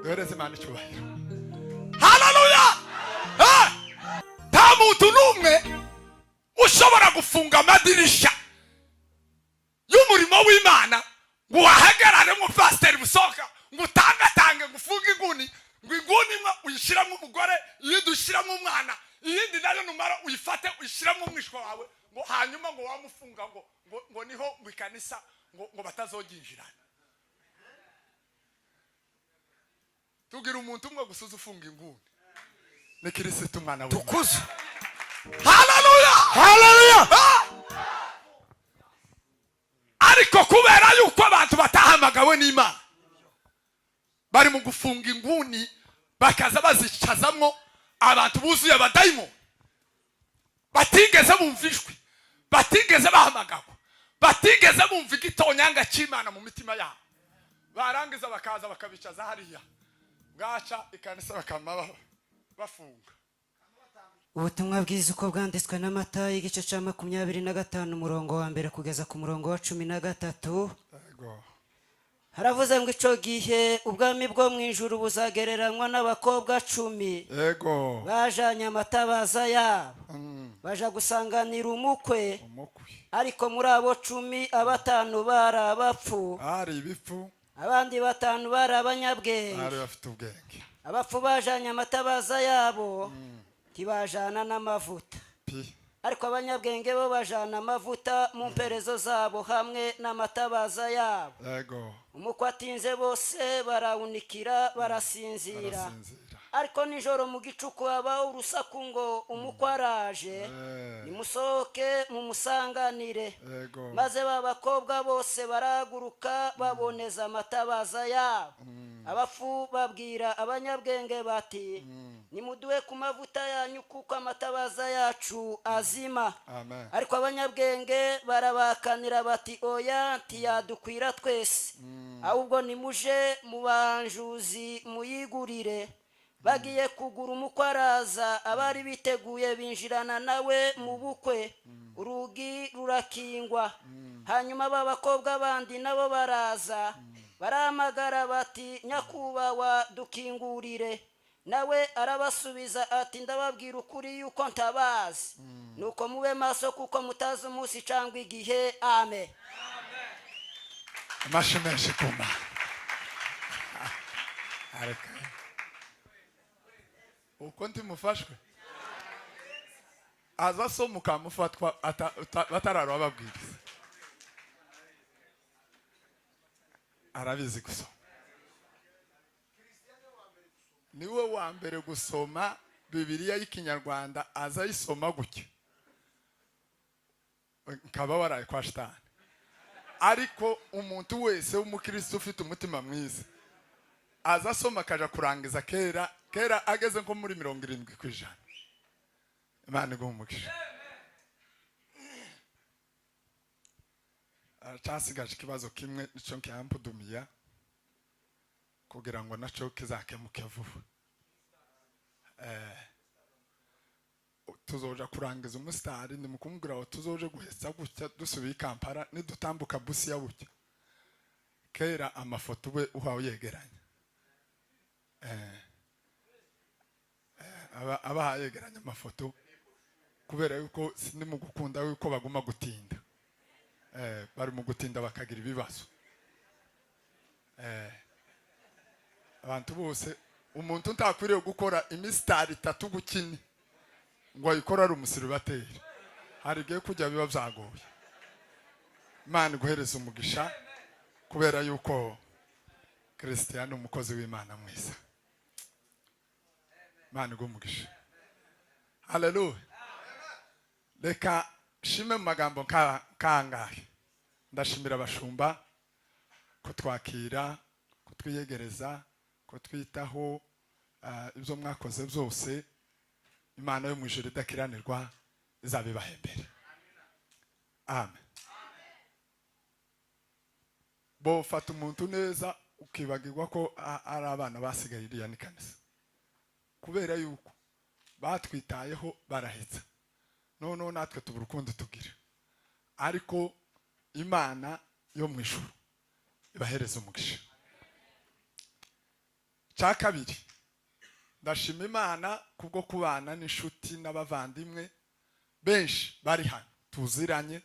duhereze Imana icyubahiro. Haleluya. Nta muntu n'umwe ushobora gufunga amadirisha y'umurimo w'Imana ngo wahagarare mu pastor busoka ngo utangatange ngo ufunge inguni ngo inguni imwe uyishyiramo umugore iyindi ushyiramo umwana iyindi nayo numara uyifate uyishyiramo umwishwa wawe ngo hanyuma ngo wamufunga ngo niho mu ikanisa ngo batazoginjirana. Tugira umuntu umwe gusuza ufunga inguni ni Kristo umwana we. Tukuze. Haleluya. Haleluya. Ariko kubera yuko abantu batahamagawe n'Imana bari mu gufunga inguni bakaza bazicazamwo abantu buzuye abadayimo batigeze bumvishwe batigeze bahamagawe batigeze bumva igitonyanga cy'Imana mu mitima yabo barangiza bakaza bakabicaza hariya bwaca ikanisa bakama bafunga. Ubutumwa bwiza uko bwanditswe na Matayo igice cya 25 umurongo wa mbere kugeza ku murongo wa 13. Haravuze ngo ico gihe ubwami bwo mu ijuru buzagereranywa n'abakobwa 10 bajanye amatabaza yabo baja gusanganira umukwe ariko muri abo 10 abatanu bari abapfu abandi batanu bari abanyabwenge. Abapfu bajanye amatabaza yabo tibajana n'amavuta ariko abanyabwenge bo bajana amavuta mu mperezo zabo hamwe n'amatabaza yabo. Umukwe atinze bose barawunikira barasinzira ariko nijoro mu gicuku habaho urusaku ngo umukwe araje nimusohoke mumusanganire. Maze babakobwa bose barahaguruka baboneza amatabaza yabo. Abafu babwira abanyabwenge bati nimuduhe ku mavuta yanyu kuko amatabaza yacu azima. Ariko abanyabwenge barabakanira bati oya ntiyadukwira twese ahubwo nimuje mu banjuzi muyigurire. Bagiye kugura umukwe araza abari biteguye binjirana nawe mu bukwe urugi rurakingwa. Hanyuma babakobwa bandi nabo baraza baramagara bati nyakubawa dukingurire. Nawe arabasubiza ati ndababwira ukuri yuko ntabazi nuko mube maso kuko mutazi umunsi cyangwa igihe. Amen. Amashimeshi kuma areka uko ntimufashwe aza so mukamufatwa batararo ababwiriza arabizi gusoma niwe wa mbere gusoma Bibiliya y'Ikinyarwanda aza yisoma gutya nkaba waraye kwa shitani. Ariko umuntu wese w'umukristo ufite umutima mwiza aza asoma akaja kurangiza kera ageze nko muri 70%. Imana igumugisha. Cyasigaje ikibazo kimwe nico nkiyampudumiya kugira ngo naco kizakemuke vuba. Tuzoja kurangiza umusitari ndimukumbwira aho tuzoje guhetsa gutya dusubiye Kampala nidutambuka busi ya bucya kera amafoto we uhawe yegeranya aba yegeranya amafoto kubera yuko sindi mu gukunda yuko baguma gutinda bari mu gutinda bakagira ibibazo abantu bose umuntu ntakwiriye gukora imisitari 3 gukini ngo ayikora ari umusiribateri hari giye kujya biba byagoye. Imana guhereza umugisha kubera yuko Kristiano umukozi w'Imana mwiza. Imana igumugisha. Haleluya. Reka shime mu magambo kangahe ndashimira abashumba kutwakira kutwiyegereza kutwitaho ibyo mwakoze byose. Imana yo mu ijuru idakiranirwa izabibahembere. Amen. Bo fata umuntu neza ukibagirwa ko ari abana basigaye iriya ni kanisa kubera yuko batwitayeho barahetse none natwe tuburukundo tugira ariko Imana yo mu ijuru ibahereza umugisha. cya kabiri ndashima Imana kubwo kubana n'inshuti n'abavandimwe benshi bari hano tuziranye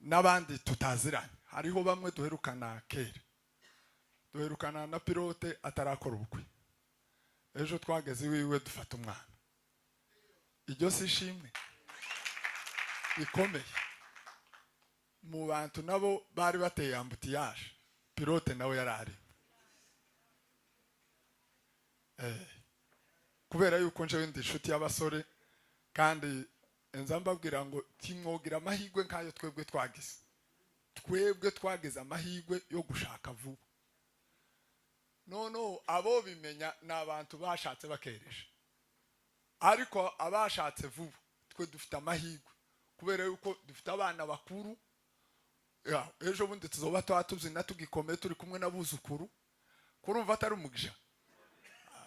n'abandi tutaziranye. Hariho bamwe duherukana kera, duherukana na pilote atarakora ubukwe, ejo twageze iwiwe dufata umwana. Iryo si ishimwe ikomeye. Mu bantu nabo bari bateye ambutiyaje, pilote nawe yarari. Kubera yuko nje ndi inshuti y'abasore kandi enza mbabwira ngo timwogira amahirwe nkayo twebwe twagize. Twebwe twagize amahirwe yo gushaka vuba. No abo bimenya n'abantu bashatse bakereje, ariko abashatse vuba twe dufite amahirwe kubera yuko dufite abana bakuru. Ejo bundi tuzoba twatuzina tugikomeye turi kumwe n'abuzukuru. Kurumva atari umugisha?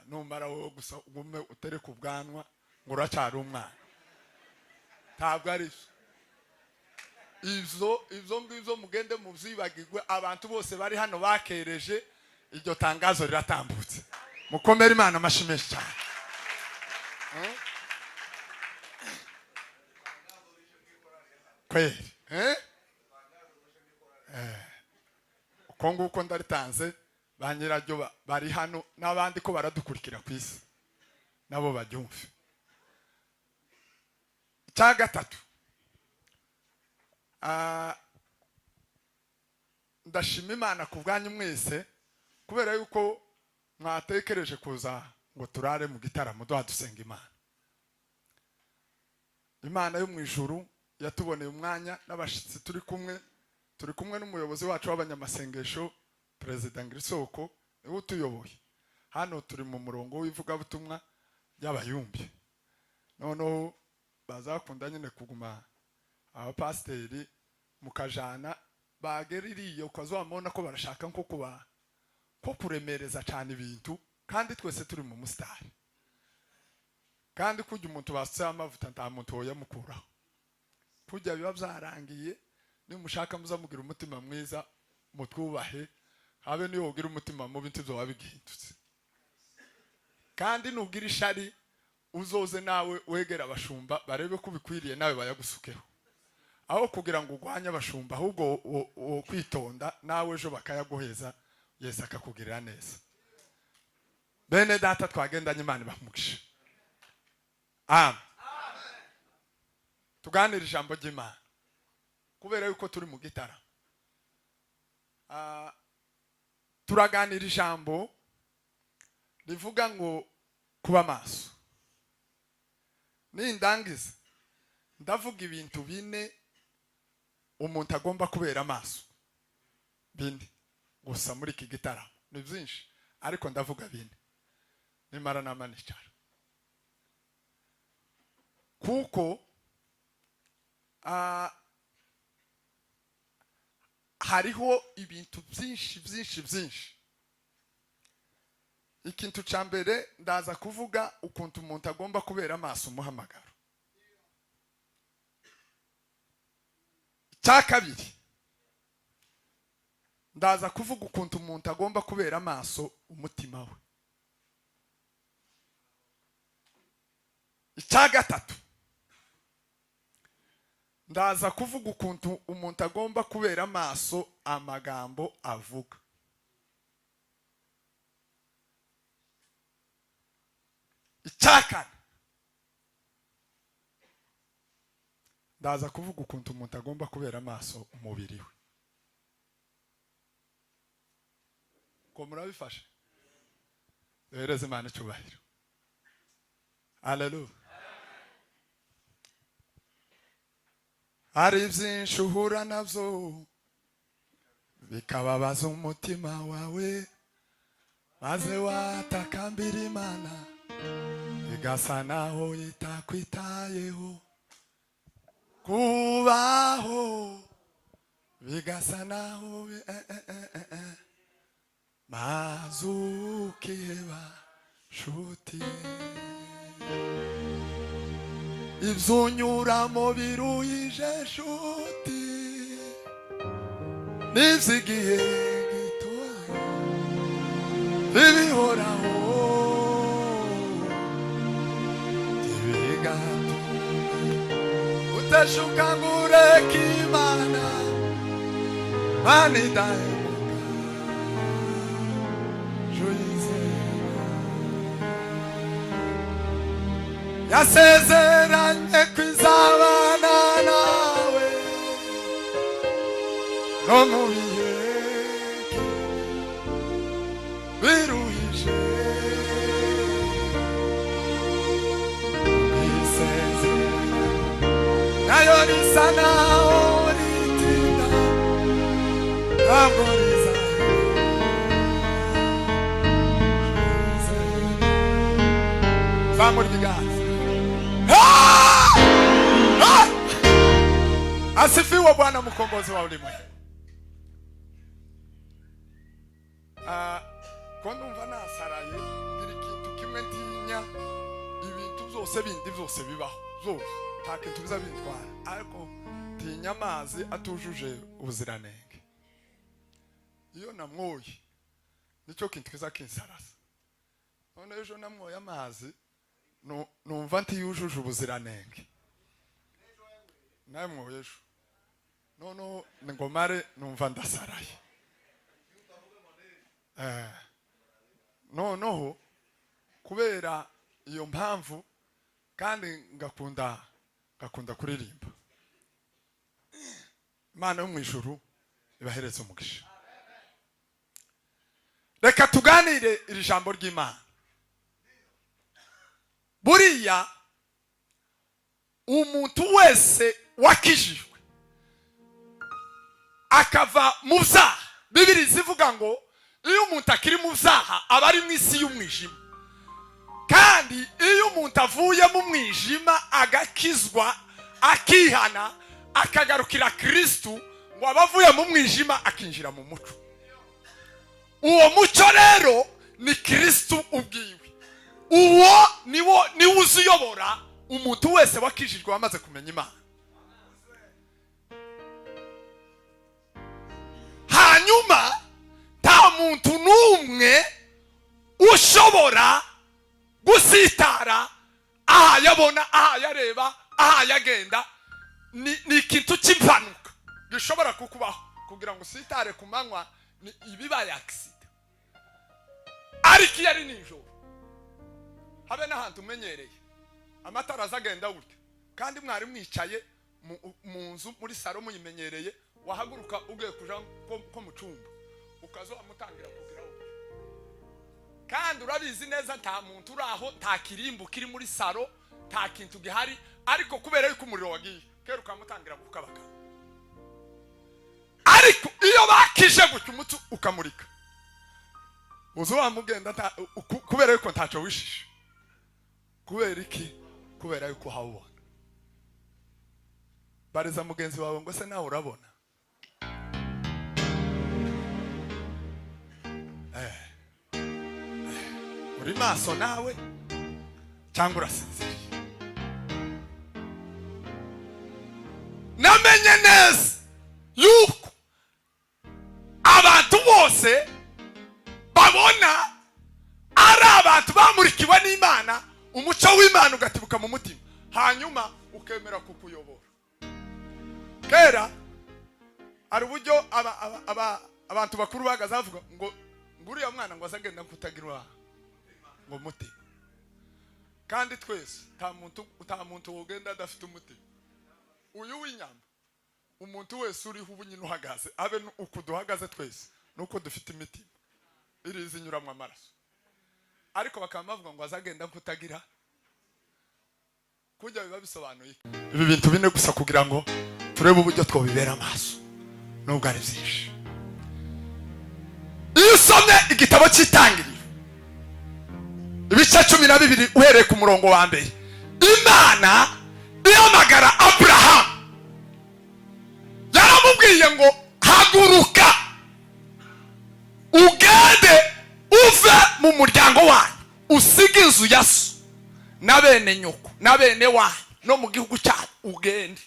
Numara wowe gusa ugume utereka ubwanwa ngo uracyari umwana, ntabwo ari izo ngizo mugende mubyibagirwe. Abantu bose bari hano bakereje, iryo tangazo riratambutse. Mukomere Imana amashyi menshi cyane. Kweli uko nguko ndaritanze. Ba nyiraryo bari hano n'abandi ko baradukurikira ku isi nabo babyumve. Cya gatatu ndashima Imana ku bwanyu mwese kubera yuko mwatekereje kuza ngo turare mu gitaramo dusenga Imana. Imana yo mu ijuru yatuboneye umwanya n'abashitsi turi kumwe n'umuyobozi wacu w'abanyamasengesho Perezida Ngirisoko niwe utuyoboye hano. Turi mu murongo w'ivugabutumwa y'abayumbi. Noneho bazakunda nyine kuguma abapasiteri mukajana bageririye ukazamubona ko barashaka nko kuremereza cyane ibintu, kandi twese turi mu mustari. Kandi kujya umuntu basutse amavuta nta muntu woyamukuraho. Kujya biba byarangiye, nimushaka muzamugira umutima mwiza mutwubahe, habe niyo ugira umutima mubi ntizo wabigihindutse. Kandi nugira ishari uzoze nawe wegera abashumba barebe ko bikwiriye nawe bayagusukeho, aho kugira ngo ugwanye abashumba ahubwo wo kwitonda nawe ejo bakayaguheza Yesu akakugirira neza. Bene data twagendanye Imana ibamugisha. Amen. Tuganira ijambo ry'Imana kubera yuko turi mu gitara. Turaganira ijambo rivuga ngo kuba maso. Nindangiza ndavuga ibintu bine umuntu agomba kubera maso. Bine gusa muri iki gitaramo, ni byinshi ariko ndavuga bine nimara namanicara. Kuko hariho ibintu byinshi. Ikintu cya mbere ndaza kuvuga ukuntu umuntu agomba kubera amaso umuhamagaro. Cya kabiri ndaza kuvuga ukuntu umuntu agomba kubera amaso umutima we. Icya gatatu ndaza kuvuga ukuntu umuntu agomba kubera amaso amagambo avuga. Icya kane ndaza kuvuga ukuntu umuntu agomba kubera amaso umubiri we. Ko murabifashe? Duhereze Imana icyubahiro. Haleluya. Hari byinshi uhura nabyo bikababaza umutima wawe, maze watakambira Imana igasa naho itakwitayeho. Kubaho bigasa naho maze ukiheba nshuti. Ibyo unyuramo biruhije nshuti, n'iby'igihe gitoya ibihoraho ibigato utashuka ngureka Imana manidahemuka joyizera yasezeranye kwizabana nawe no mu bihe biruhije isezerano nayo risa naho ritinda ntabwo rizahera zamura ibiganza. Asifiwe Bwana mkombozi wa ulimwengu. Ko numva nasaraye ngira ikintu kimwe ntinya ibintu byose bindi byose bibaho byose nta kintu biza bitwara ariko tinya amazi atujuje ubuziranenge. Iyo namwoye nicyo kintu kiza kinsarasa. None ejo namwoye amazi numva ntiyujuje ubuziranenge. Namwoye ejo none ngomare numva ndasaraye. Noneho kubera iyo mpamvu kandi ngakunda kuririmba. Imana yo mu ijuru ibahereze umugisha. Reka tuganire iri jambo ry'Imana. Buriya umuntu wese wakijijwe akava mu byaha, Bibiri zivuga ngo iyo umuntu akiri mu byaha aba ari mu isi y'umwijima, kandi iyo umuntu avuye mu mwijima agakizwa akihana akagarukira Kristo ngo abavuye mu mwijima akinjira mu muco. Uwo muco rero ni Kristo ubwiwe. Uwo niwo uziyobora umuntu wese wakijijwe wamaze kumenya Imana. Hanyuma nta muntu n'umwe ushobora gusitara aha yabona, aha yareba, aha yagenda. Ni ikintu cy'impanuka gishobora kukubaho kugira ngo usitare ku manywa ibibaye accident. Ariko iyo ari nijoro habe n'ahantu umenyereye amatara azagenda gutya kandi mwari mwicaye mu nzu muri salo muyimenyereye, wahaguruka ugiye kuja ko mu cyumba ukazo amutangira kugiraho, kandi urabizi neza nta muntu uraho, nta kirimbo kiri muri salo, nta kintu gihari, ariko kubera yuko umuriro wagiye kera ukamutangira gukabaka. Ariko iyo bakije gutya umutu ukamurika uzo wamugenda kubera yuko ntaco wishisha. Kubera iki? Kubera yuko hawubona. Bariza mugenzi wawe ngo se nawe urabona. Uri maso nawe cyangwa urasinziriye? Namenye neza yuko abantu bose babona ari abantu bamurikiwe n'Imana, umuco w'Imana ugatibuka mu mutima, hanyuma ukemera kukuyobora. Kera ari uburyo abantu bakuru bagaza bavuga ngo nguriya mwana ngo azagenda kutagira ngo mutima, kandi twese nta muntu wogenda adafite umutima. Uyu w'inyama umuntu wese uriho ubu nyine uhagaze abe uko duhagaze twese nuko dufite imitima irizi nyuramwe amaraso, ariko bakaba bavuga ngo azagenda kutagira. Kujya biba bisobanuye ibi bintu bine gusa kugira ngo turebe uburyo twobibera amaso nubwo ari byinshi. Iyo usomye igitabo cy'Itangiriro ibice 12 uhereye ku murongo wa mbere, Imana ihamagara Abraham, yaramubwiye ngo haguruka ugende uve mu muryango wanyu, usige inzu ya so na bene nyoko na bene wanyu no mu gihugu cyacu ugende.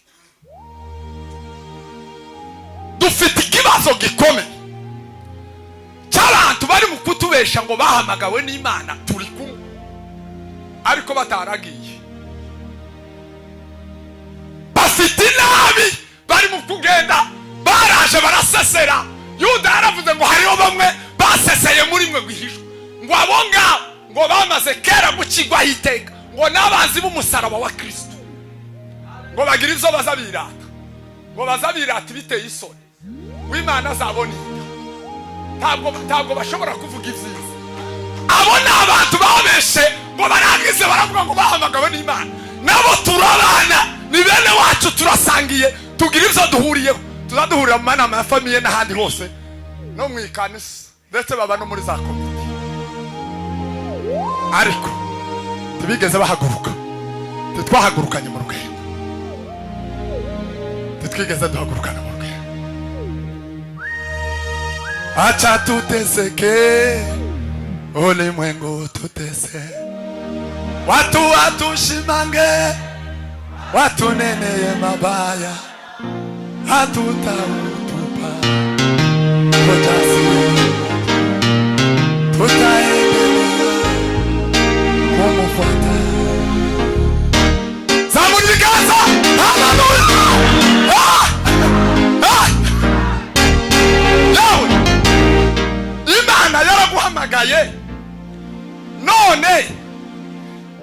Dufite ikibazo gikomeye cy'abantu bari mu kutube babesha ngo bahamagawe n'Imana turi kumwe ariko bataragiye, bafite inabi bari mu kugenda, baraje barasesera. Yuda yaravuze ngo hariho bamwe baseseye muri mwe gwihishwe, ngo abo ngabo ngo bamaze kera gukigwaho iteka, ngo n'abanzi b'umusaraba wa Kristo, ngo bagira ivyo bazabirata, ngo bazabirata biteye isoni. W'Imana azabona ntabwo bashobora kuvuga ivyiza. Abo ni abantu babeshe ngo barangize baravuga ngo bahamagawe n'Imana. Nabo turabana, ni bene wacu, turasangiye, tugira ivyo duhuriyeho. Tuzaduhurira mu manama ya famiye n'ahandi hose no mu ikanisa, ndetse baba no muri za komite, ariko tubigeze bahaguruka. Twahagurukanye mu rugendo, twigeze duhagurukana mu rugendo. Acha tuteseke, ulimwengu tutese, watu watushimange, watuneneye mabaya, hatutautupa tutaendelea kumufuata. Zamuni vikaza, haleluya! Yawe Imana yaraguhamagaye, none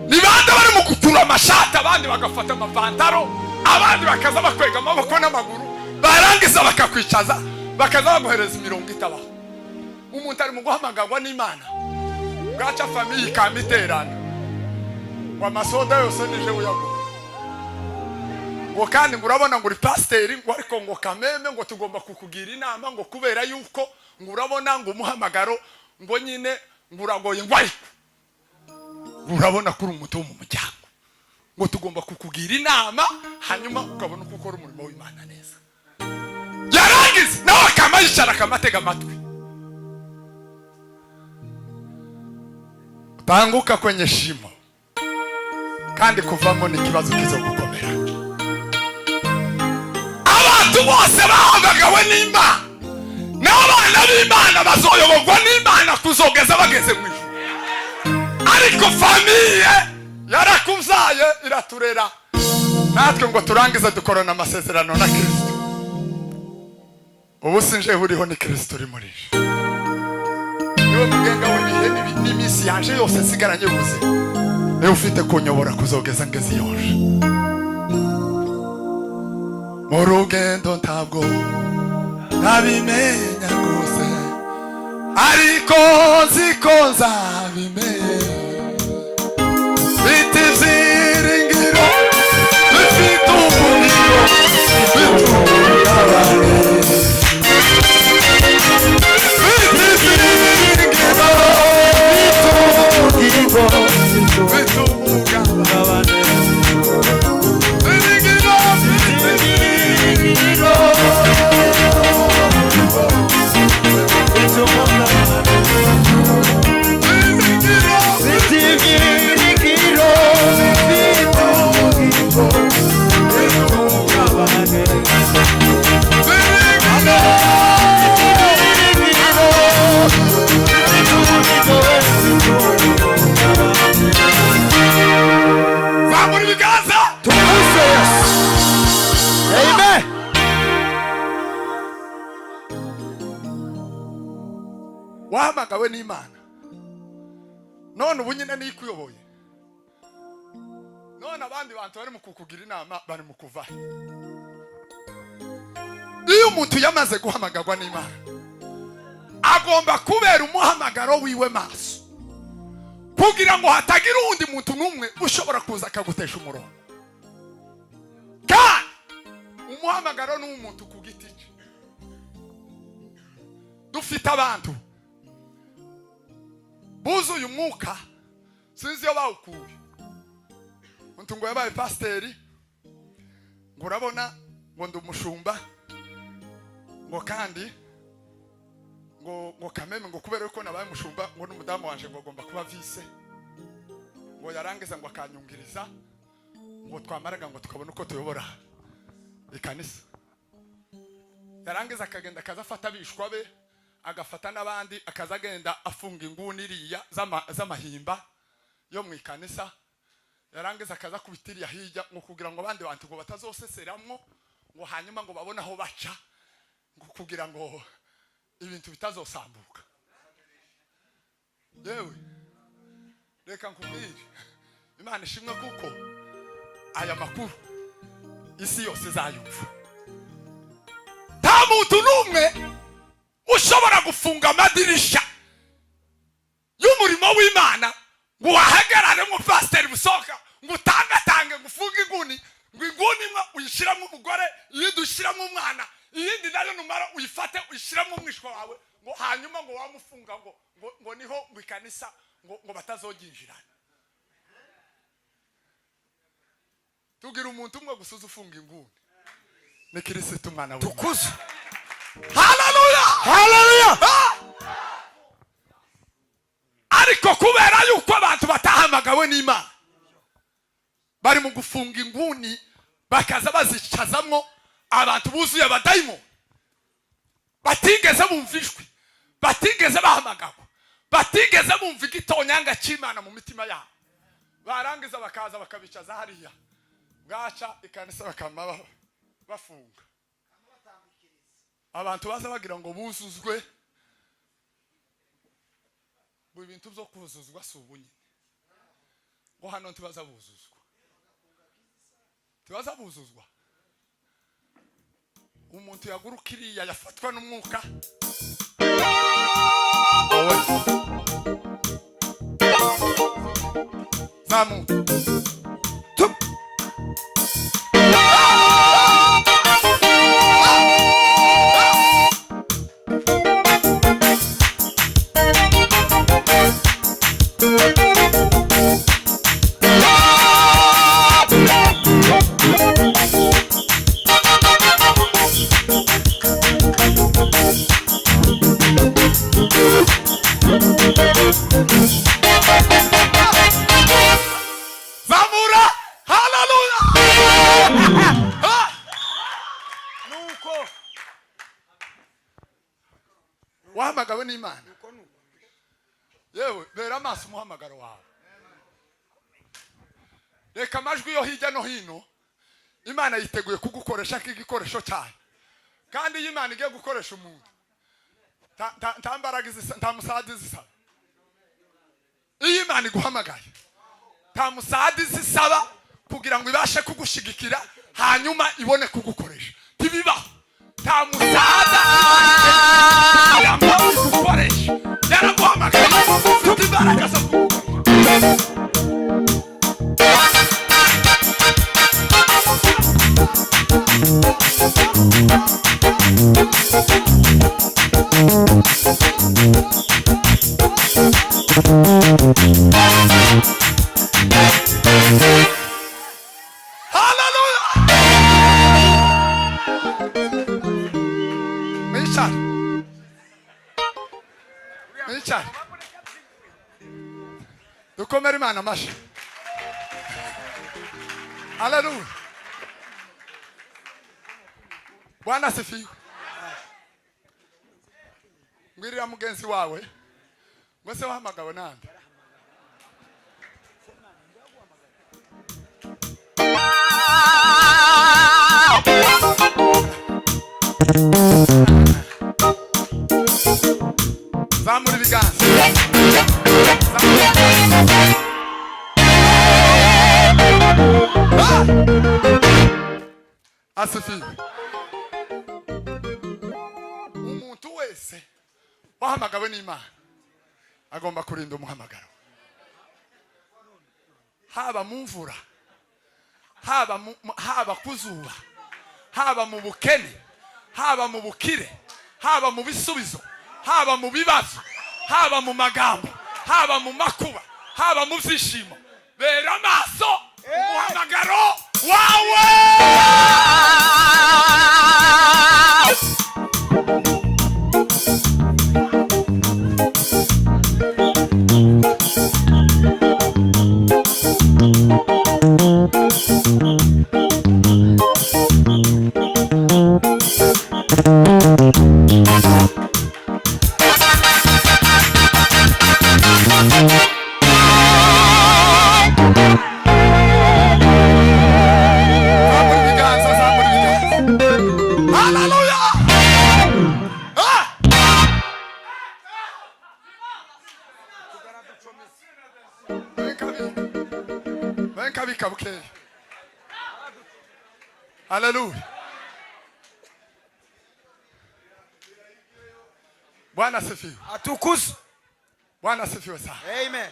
ni bande bari mu gutura amashati, abandi bagafata amapantaro, abandi bakaza bakwega amaboko n'amaguru, barangiza bakakwicaza, bakaza baguhereza imirongo itabaho. Umuntu ari mu guhamagarwa n'Imana, bwaca famiye ikamiterana, ngo amasoda yose nije uyagura, ngo kandi ngo urabona ngo uri pasiteri, ngo ariko ngo kameme ngo tugomba kukugira inama, ngo kubera yuko ngo urabona ngo umuhamagaro ngo nyine ngo uragoye, ngo ariko urabona ko uri umuntu wo mu muryango, ngo tugomba kukugira inama, hanyuma ukabona uko ukora umurimo w'Imana neza. Yarangiza nawe akamayishara akamatega amatwi, utanguka kwenye shimo, kandi kuvamo ni kibazo kizo gukomera. Abantu bose bahamagawe n'Imana, n'abana b'Imana bazoyoborwa n'Imana kuzogeza bageze mu ijuru. Ariko famiye yarakuvyaye iraturera, natwe ngo turangize dukorana amasezerano na Kristo. Ubu sinje uriho ni Kristo uri muri je, niwe mugenga w'ibihe n'imisi yanje yose sigaranye ubuzima, niwe ufite kunyobora kuzogeza ngeze yonje. Mu rugendo ntabwo nabimenya rwose, ariko nziko nzabimenya. Bifite ibyiringiro, bifite umuriro, bifite ubugabane. Bifite ibyiringiro, bifite ubugabane. Wahamagawe n'Imana, none ubu nyine ni ikuyoboye, none abandi bantu bari mu kukugira inama bari mu kuvahe. Iyo umuntu yamaze guhamagarwa n'Imana, agomba kubera umuhamagaro wiwe maso, kugira ngo hatagira undi muntu n'umwe ushobora kuza akagutesha umurongo. Kandi umuhamagaro ni umuntu ku giti cye. Dufite abantu buzuye umwuka, sinzi iyo bawukuye. Umuntu ngo yabaye pasiteri, ngo urabona ngo ndi umushumba, ngo kandi ngo kameme ngo kubera yuko nabaye umushumba, ngo n'umudamu wanje ngo agomba kuba vise, ngo yarangiza ngo akanyungiriza, ngo twamaraga ngo tukabona uko tuyobora ikanisa. Yarangiza akagenda akazafata abishwa be agafata n'abandi akaza agenda afunga inguni iriya z'amahimba yo mu ikanisa, yarangiza akaza kubitiriya hirya ngo kugira ngo abandi bantu ngo batazoseseramwo, ngo hanyuma ngo babone aho baca, ngo kugira ngo ibintu bitazosambuka. Yewe reka nkubwire, Imana ishimwe kuko aya makuru isi yose izayumva. Nta muntu n'umwe ushobora gufunga amadirisha y'umurimo w'Imana ngo wahagarare mu pastor Busoka ngo utangatange ngo ufunge inguni, ngo inguni imwe uyishiramo umugore, iyindi uyishiramo umwana, iyindi nayo numara uyifate uyishiramo umwishwa wawe, ngo hanyuma ngo wamufunga ngo niho mu ikanisa ngo batazoginjirana. Tugira umuntu umwe gusuza ufunga inguni, ni Kristo umwana w'Imana. Tukuze. Haleluya! Haleluya! Ariko kubera yuko abantu batahamagawe n'Imana, bari mu gufunga inguni bakaza bazicazamwo abantu buzuye abadayimoni, batigeze bumva ijwi, batigeze bahamagawe, batigeze bumva igitonyanga cy'Imana mu mitima yabo. Barangiza bakaza bakabicaza hariya, bwaca ikanisa bakama bafunga. Abantu baza bagira ngo buzuzwe, ibintu byo kuzuzwa si ubunyine, ngo hano ntibaza buzuzwa, tibaza buzuzwa. Umuntu yagurukiriya yafatwa n'umwuka zamu zamura. Haleluya! Nuko Wahamagawe n'Imana. Yewe bera amaso umuhamagaro wawe. Reka amajwi yo hirya no hino Imana yiteguye kugukoresha nk'igikoresho cyayo. Kandi iyo Imana igiye gukoresha umuntu, nta mbaraga zisa, nta musadi zisaba. Iyo Imana iguhamagaye, nta musadi zisaba kugira ngo ibashe kugushigikira hanyuma ibone kugukoresha. Tibibaho. Nta musada Imana igukoresha. Yaraguhamagaye ufite imbaraga zo kugukoresha. Haleluya! Michal. Dukomere Imana amashyi. Haleluya. Bwana asifiwe. Ngwirira mugenzi wawe, ngwese wahamagawe nande? Zamura ibiganza. Asifiwe. Umuntu wese wahamagawe n'Imana agomba kurinda umuhamagaro. Haba mu mvura, haba kuzuba, haba mu bukene, haba mu bukire, haba mu bisubizo, haba mu bibazo, haba mu magambo, haba mu makuba, haba mu byishimo. Bera amaso umuhamagaro wawe. kabika bukeya. Haleluya. Bwana asifiwe. Atukuzwe. Bwana asifiwe sana. Amen.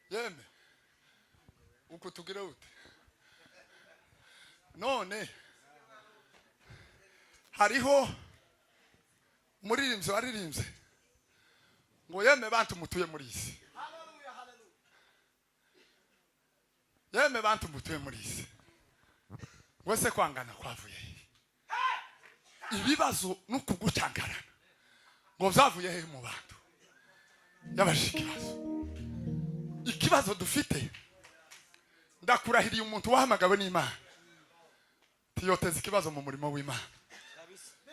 Yeme. Ukutugire ute. None. Hariho umuririmbyi waririmbye ngo yeme bantu mutuye muri isi. Yeme bantu mutuye muri isi. Wese kwangana kwavuye. Ibibazo nukugucangarana ngo byavuye he mu bantu y'abashikibazo. Ikibazo dufite ndakurahiriye umuntu wahamagawe n'Imana tiyoteza ikibazo mu murimo w'Imana,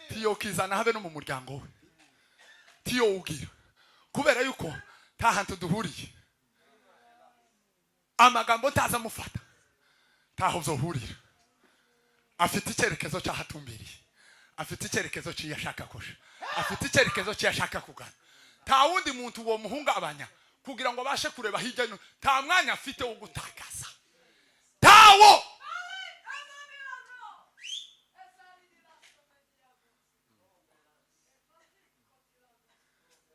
tiyo kizana habe no mu muryango we, tiyo ugira kubera yuko nta hantu duhuriye, amagambo ntaza mufata ntaho uzohurira. Afite icyerekezo cyahatumbiriye, afite icyerekezo cy'iyashaka kosha, afite icyerekezo cy'iyashaka kugana. Nta wundi muntu uwo muhungabanya kugira ngo abashe kureba hirya no, nta mwanya afite wo gutakaza. Tawo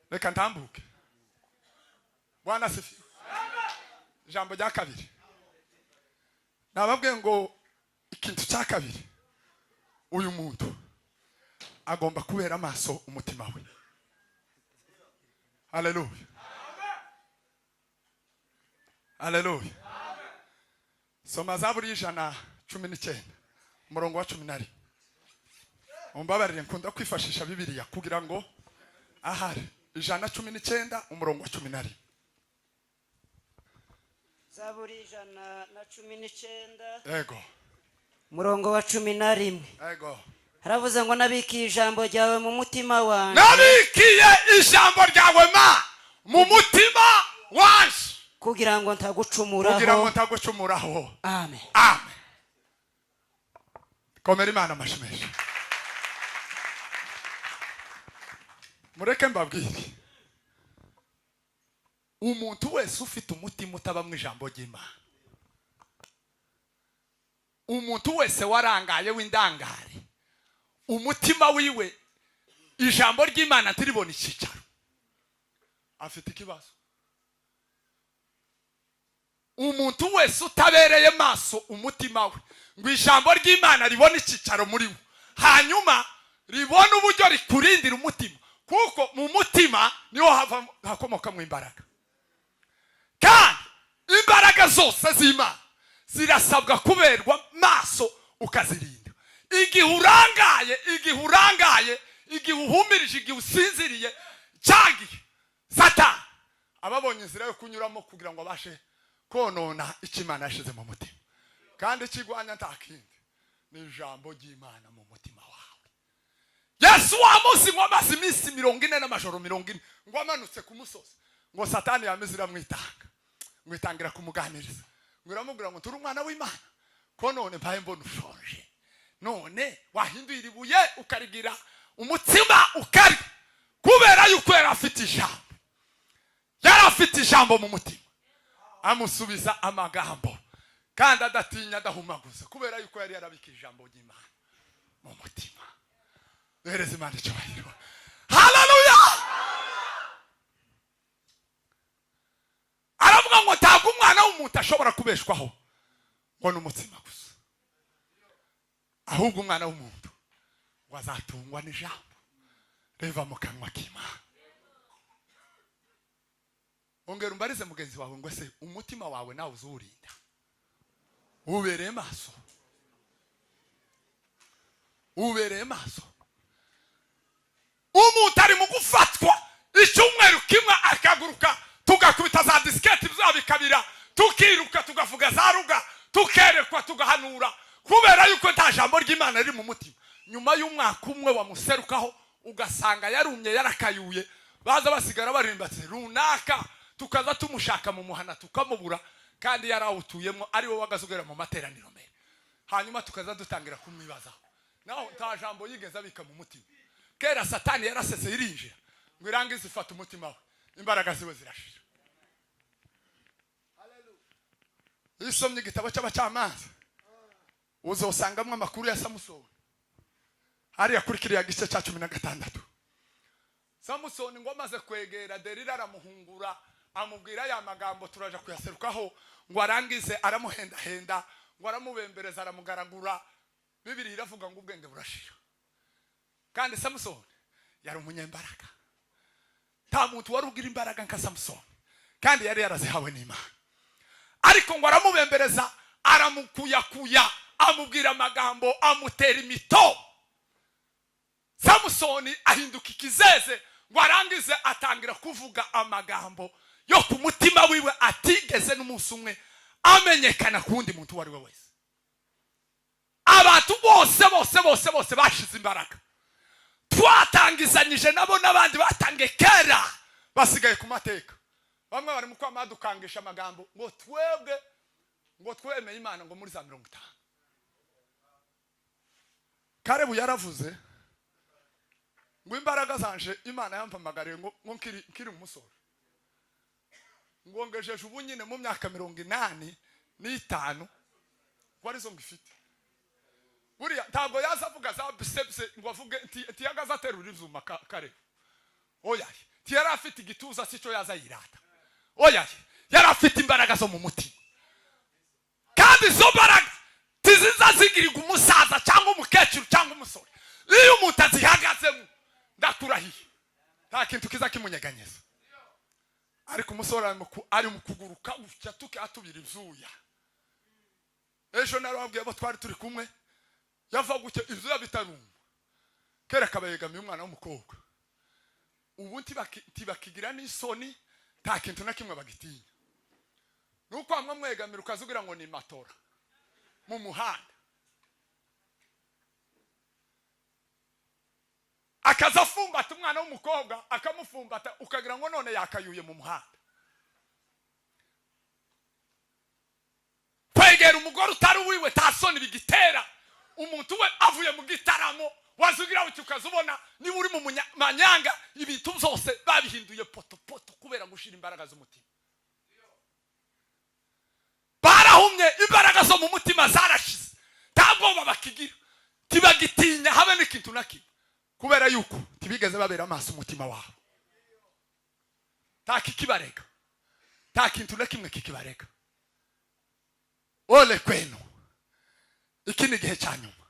reka ntambuke. Bwana asifiwe. Jambo rya kabiri nababwiye ngo ikintu cya kabiri, uyu muntu agomba kubera amaso umutima we. Haleluya. Haleluya. Soma Zaburi 119 umurongo wa 11. Umbabarire nkunda kwifashisha Bibiliya kugira ngo ahari 119 umurongo wa 11. Zaburi 119 Ego. umurongo wa 11. Ego. Haravuze ngo nabikiye ijambo ryawe mu mutima wanjye. Nabikiye ijambo ryawe mu mutima wanjye kugira ngo ntagucumuraho. kugira ngo ntagucumuraho. Amen. Amen. Komera Imana amashimesha. Mureke mbabwire, umuntu wese ufite umutima utaba mu ijambo ry'Imana, umuntu wese warangaye w'indangare, umutima wiwe ijambo ry'Imana ntiribona icyicaro, afite ikibazo. Umuntu wese utabereye maso umutima we ngo ijambo ry'Imana ribone icyicaro muri we, hanyuma ribona uburyo rikurindira umutima, kuko mu mutima niho hakomoka mu imbaraga. Kandi imbaraga zose z'Imana zirasabwa kuberwa maso ukazirinda. Igihe urangaye, igihe uhumirije, igihe usinziriye, cyagiye Satani ababonye inzira yo kunyuramo kugira ngo abashe konona icyo Imana yashize mu mutima. Kandi ikigwanya nta kindi ni ijambo ry'Imana mu mutima wawe. Yesu wamusi ngo amaze iminsi 40 n'amajoro 40 ngo amanutse ku musozi, ngo Satani yamizira mwitangira kumuganiriza, ngo iramubwira ngo turi umwana w'Imana, ko none mpaye mbona ushonje, none wahinduye ibuye ukarigira umutima ukari, kubera yuko yari afite ijambo mu mutima. Amusubiza amagambo kandi adatinya adahumaguza, kubera yuko yari yarabikije ijambo ry'Imana mu mutima. Duhereze Imana icyubahiro. Haleluya. Aravuga ngo ntabwo umwana w'umuntu ashobora kubeshwaho ngo n'umutima gusa, ahubwo umwana w'umuntu wazatungwa n'ijambo riva mu kanwa k'Imana. Ongera umbarize mugenzi wawe ngo se umutima wawe nawe uzurinda, ubereye maso, ubereye maso. Umuntu ari mu gufatwa icyumweru kimwe akaguruka, tugakubita za disketi bikabira, tukiruka tugavuga za ruga, tukerekwa tugahanura, kubera yuko nta jambo ry'Imana riri mu mutima. Nyuma y'umwaka umwe wamuserukaho ugasanga yarumye yarakayuye, baza basigara barimbatse runaka, tukaza tumushaka mu muhana tukamubura, kandi yarawutuyemo ari we wagazugera mu materaniro mbere. Hanyuma tukaza dutangira kumwibazaho, naho nta jambo yigeze abika mu mutima. Kera Satani yarasese irinjira ngo irangize ifata umutima we, imbaraga ziwe zirashira. isomye igitabo cy'abacamanza uzosangamwe amakuru ya Samusoni hariya kuri kiriya gice cya 16. Samusoni ngo amaze kwegera Delila aramuhungura amubwira ya magambo turaje kuyaserukaho ngo arangize aramuhenda henda ngo aramubembereza aramugaragura. Bibiri iravuga ngo ubwenge burashira. Kandi Samusoni yari umunyembaraga. Nta muntu wari ugira imbaraga nka Samusoni kandi yari yarazihawe n'Imana. Ariko ngo aramubembereza aramukuyakuya amubwira amagambo amutera imito. Samusoni ahinduka ikizeze ngo arangize atangira kuvuga amagambo yo ku mutima wiwe atigeze n'umunsi umwe amenyekana kundi muntu wari we wese. Abantu bose bashize imbaraga. Twatangizanyije nabo n'abandi batange kera basigaye ku mateka. Bamwe bari mu kwamadukangisha amagambo ngo twemeye Imana ngo muri za 50. Karebu yaravuze ngo imbaraga zanje Imana yampamagariye ngo nkiri umusore. Ngo ngejeje ubu nyine mu myaka 85 warizo ngifite. Buriya ntabwo yazavuga za biceps ngo avuge ntiyagaza terura ivyuma Karebu. Oya, yari afite igituza sico yaza yirata. Oya, yari afite imbaraga zo mu mutima. Kandi zo mbaraga tiziza zigirirwa umusaza cyangwa umukecuru cyangwa umusore. Iyo umuntu azihagazemo ndakurahiye nta kintu kiza kimunyeganyeza. Ariko umusore ari mu kuguruka gutya tukatubira ivyuya. Ejo narababwiye abo twari turi kumwe yava gutya ivyuya bitaruma. Kera kabayegamiye umwana w'umukobwa. Ubu ntibakigira n'isoni nta kintu na kimwe bagitinya. Nuko amwe mwegamira ukazugira ngo ni matora mu muhanda. Akazafumbata umwana w'umukobwa akamufumbata ukagira ngo none yakayuye mu muhanda. Kwegera umugore utari wiwe tasoni bigitera. Umuntu we avuye mu gitaramo wazugira uti ukazubona ni uri mu manyanga ibintu byose babihinduye poto kubera gushira imbaraga z'umutima. Barahumye imbaraga zo mu mutima zarashize. Ntabwo bakigira tibagitinya habe n'ikintu nakimwe kubera yuko tibigeze babera amaso umutima wabo. Takikibareka nta kintu nakimwe kikibareka. Ole kwenu iki ni gihe cyanyuma.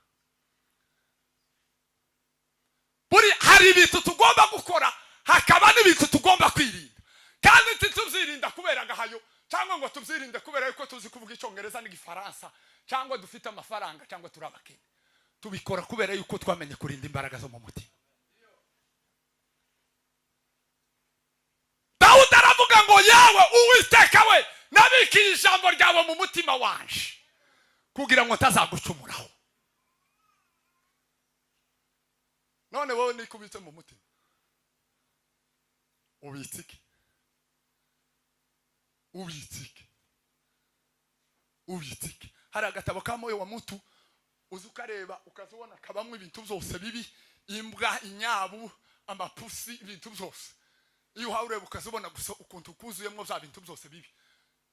Buri hari ibintu tugomba gukora hakaba n'ibintu tugomba kwirinda. Kandi tuzyirinda kubera gahayo cyangwa ngo tubyirinde kubera yuko tuzi kuvuga icyongereza n'igifaransa cyangwa dufite amafaranga cyangwa turabakene. Tubikora kubera yuko twamenye kurinda imbaraga zo mu mutima. Dawudi aravuga ngo yawe Uwiteka we nabikiye ijambo ryawe mu mutima wanje kugira ngo ntazagucumuraho. None wowe nikubitse mu mutima ubitsike hari agatabo ka Moyo wa Mutu uzukareba ukazubona kabamwe ibintu byose bibi, imbwa, inyabu, amapusi, ibintu byose. Iyo haureba ukazubona gusa ukuntu kuzuyemo za bintu byose bibi.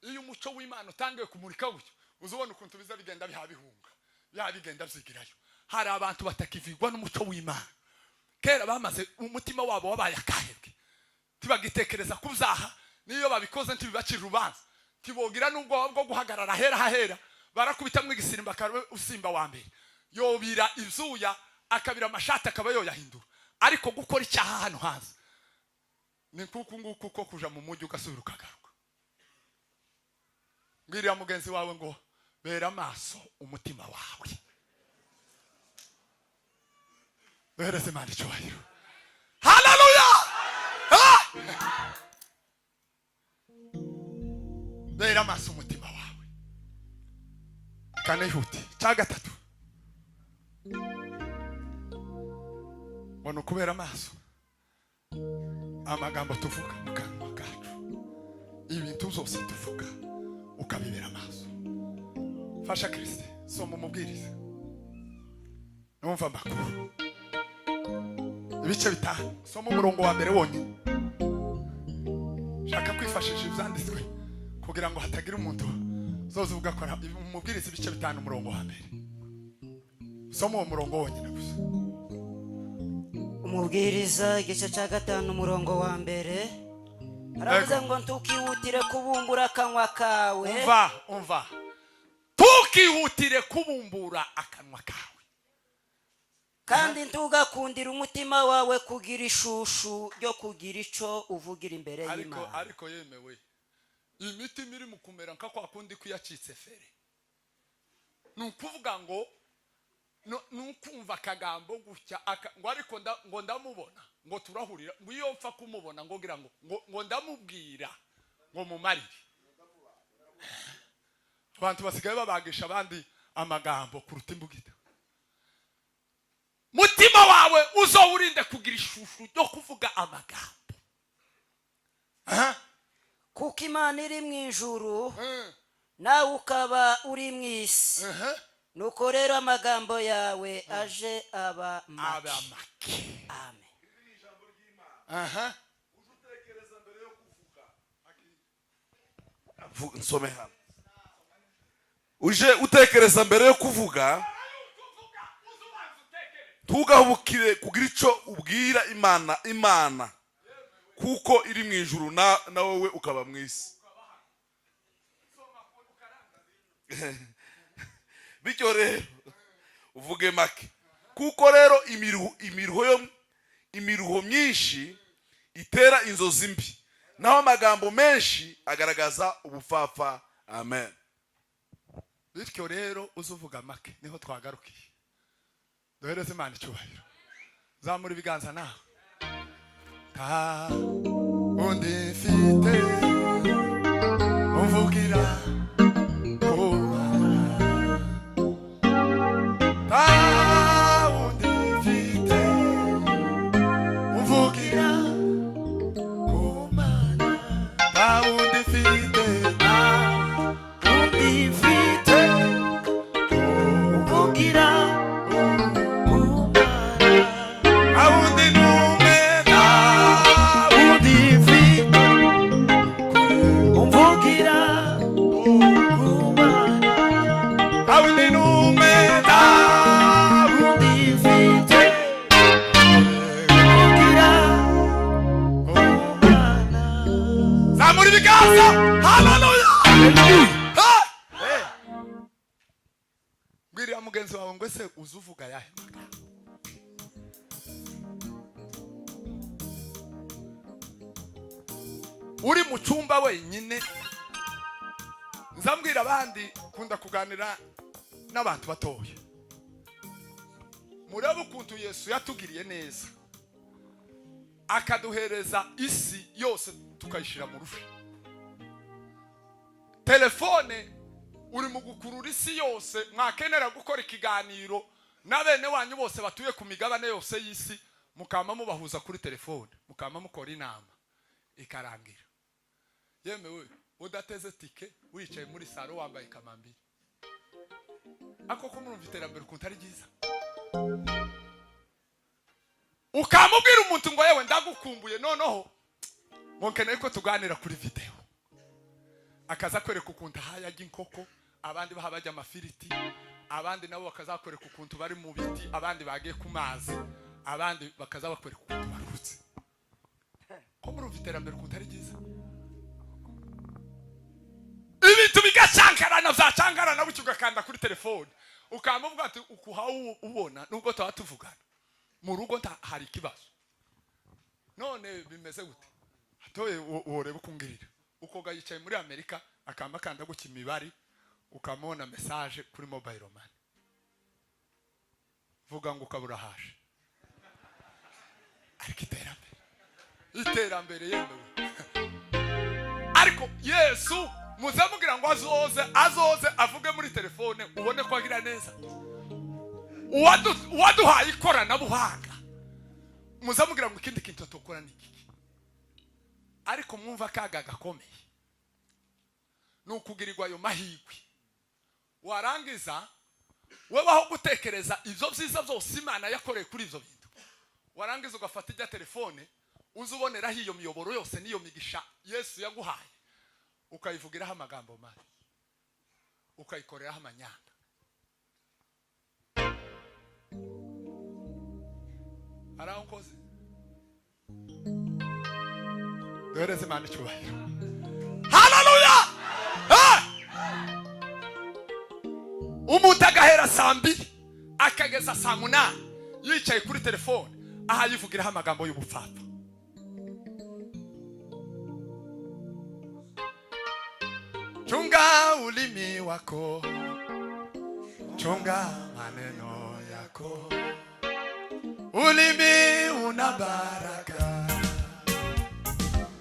Iyo umuco w'Imana utangiye kumurika gutyo uzubona ukuntu biza bigenda bihabihunga bigenda byigirayo. Hari abantu batakivigwa n'umuco w'Imana. Kera bamaze umutima wabo wabaye akahebwe. Tibagitekereza kuzaha niyo babikoze ntibibacira urubanza. Tibogira nubwo bwo guhagarara hera barakubitamwe igisimba kawe usimba wa mbere. Yobira izuya akabira amashati akaba yoyahindura. Ariko gukora icyaha hano haza ni kuko kuja mu mujyi ugasubira ukagaruka. Ngirira mugenzi wawe ngo bera amaso umutima wawe. Bereze mandi cyubahiro. Hallelujah! Bera amaso umutima wawe. Kane huti cya gatatu. Bono kubera amaso amagambo tuvuga mu kanwa kacu. Ibintu byose tuvuga ukabibera amaso. Fasha Kristo soma umubwiriza. Numva makuru. Ibice bitanu soma umurongo wa mbere wonyine. Shaka kwifashisha ibyanditswe kugira ngo hatagira umuntu zoze ugakora umubwiriza ibice 5 umurongo wa mbere. Soma uwo murongo wonyine gusa. Umubwiriza igice cya 5 umurongo wa mbere aravuze ngo ntukihutire kubumbura akanwa kawe. Umva tukihutire kubumbura akanwa kawe, kandi ntugakundire umutima wawe kugira ishushu ryo kugira ico uvugira imbere y'Imana. Ariko yemewe imitima iri mu kumera nka kwa kundi kuyacitse fere, nukuvuga ngo nukumva akagambo gutya ngo ariko ngo ndamubona ngo turahurira ngo iyo mpfa kumubona ngo ngira ngo ndamubwira ngo mumarire. Abantu basigaye babagisha abandi amagambo kuruta imbugita. Mutima wawe uzowurinde kugira ishushu ryo kuvuga amagambo. Kuko Imana iri mu ijuru nawe ukaba uri mu isi, nuko rero amagambo yawe aje aba make. Amen. Uzutekereza mbere yo kuvuga. Nsome hano. Uje utekereza mbere yo kuvuga. Tugahubukire kugira ico ubwira Imana kuko iri mu ijuru na wowe ukaba mu isi. Bityo rero uvuge make, kuko rero imiruho myinshi itera inzozi mbi, naho amagambo menshi agaragaza ubupfapfa. Amen. Bityo rero uzuvuga make, niho twagarukiye. Duhereze Imana icyubahiro. Zamura ibiganza nawe. Ta undi mfite umvugira ko ta undi mfite umvugira ko Mana. Ta undi mfite umvugira Mbwira mugenzi wawe ngo ese uzuvuga yahe magambo. Uri mu cyumba wenyine, nzambwira abandi kunda kuganira n'abantu batoye. Murebe ukuntu Yesu yatugiriye neza, akaduhereza isi yose tukayishira mu rufi. Telefone uri mu gukurura isi yose, mwakenera gukora ikiganiro na bene wanyu bose batuye ku migabane yose y'isi, mukama mubahuza kuri telefone, mukama mukora inama ikarangira. Yemewe udateze tike wicaye muri saro wambaye kamambiri. Ako ko murumva iterambere ukuntu ari ryiza. Ukamubwira umuntu ngo yewe ndagukumbuye, noneho nkeneye ko tuganira kuri video. Akaza kwereka ukuntu hayajya inkoko, abandi bahabajya amafiriti, abandi nabo bakazakwereka ukuntu bari mu biti, abandi bagiye ku mazi, abandi bakaza bakwereka ukuntu barutse. Ko murumva iterambere ukuntu ari ryiza. Ibintu bigacankarana byacankarana bucyo ugakanda kuri telefone. Ukamuvuga ati ukuha ubona nubwo tuba tuvugana. Mu rugo hari ikibazo. None bimeze gute? Atoye urebe kungirira. Ukoga yicaye muri Amerika akamba kanda guki imibari, ukamona message kuri mobile money. Vuga ngo ukabura haje. Ariko iterambere yemewe. Ariko Yesu muzamugira ngo azoze avuge muri telefone ubone ko agira neza. Uwaduhaye ikorana buhanga muzamugira ngo ikindi kintu tokora niki. Ariko mwumva kaga gakomeye nukugirirwa ayo mahigwe, warangiza webaho gutekereza ivyo byiza byose Imana yakoreye kuri ivyo bintu, warangiza ugafata ijya telefone uzubonera hiyo miyoboro yose niyo migisha Yesu yaguhaye, ukayivugiraho amagambo mabi. ukayikoreraho amanyanga. Araho nkoze duhereze Imana icyubahiro. Haleluya! Umuntu agahera saa 2 akageza saa 8 yicaye kuri telefone aha yivugiraho amagambo y'ubupfapfa. Chunga ulimi wako, chunga maneno yako, ulimi una baraka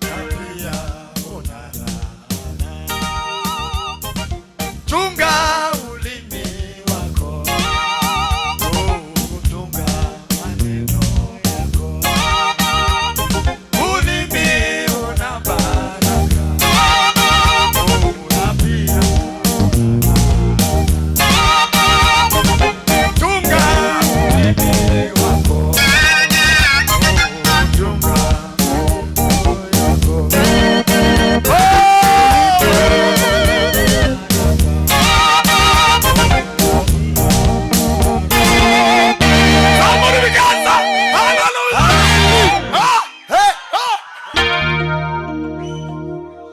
na pia una laana. Chunga ulimi wako, chunga maneno yako, ulimi una baraka na pia chunga ulimi wako, chunga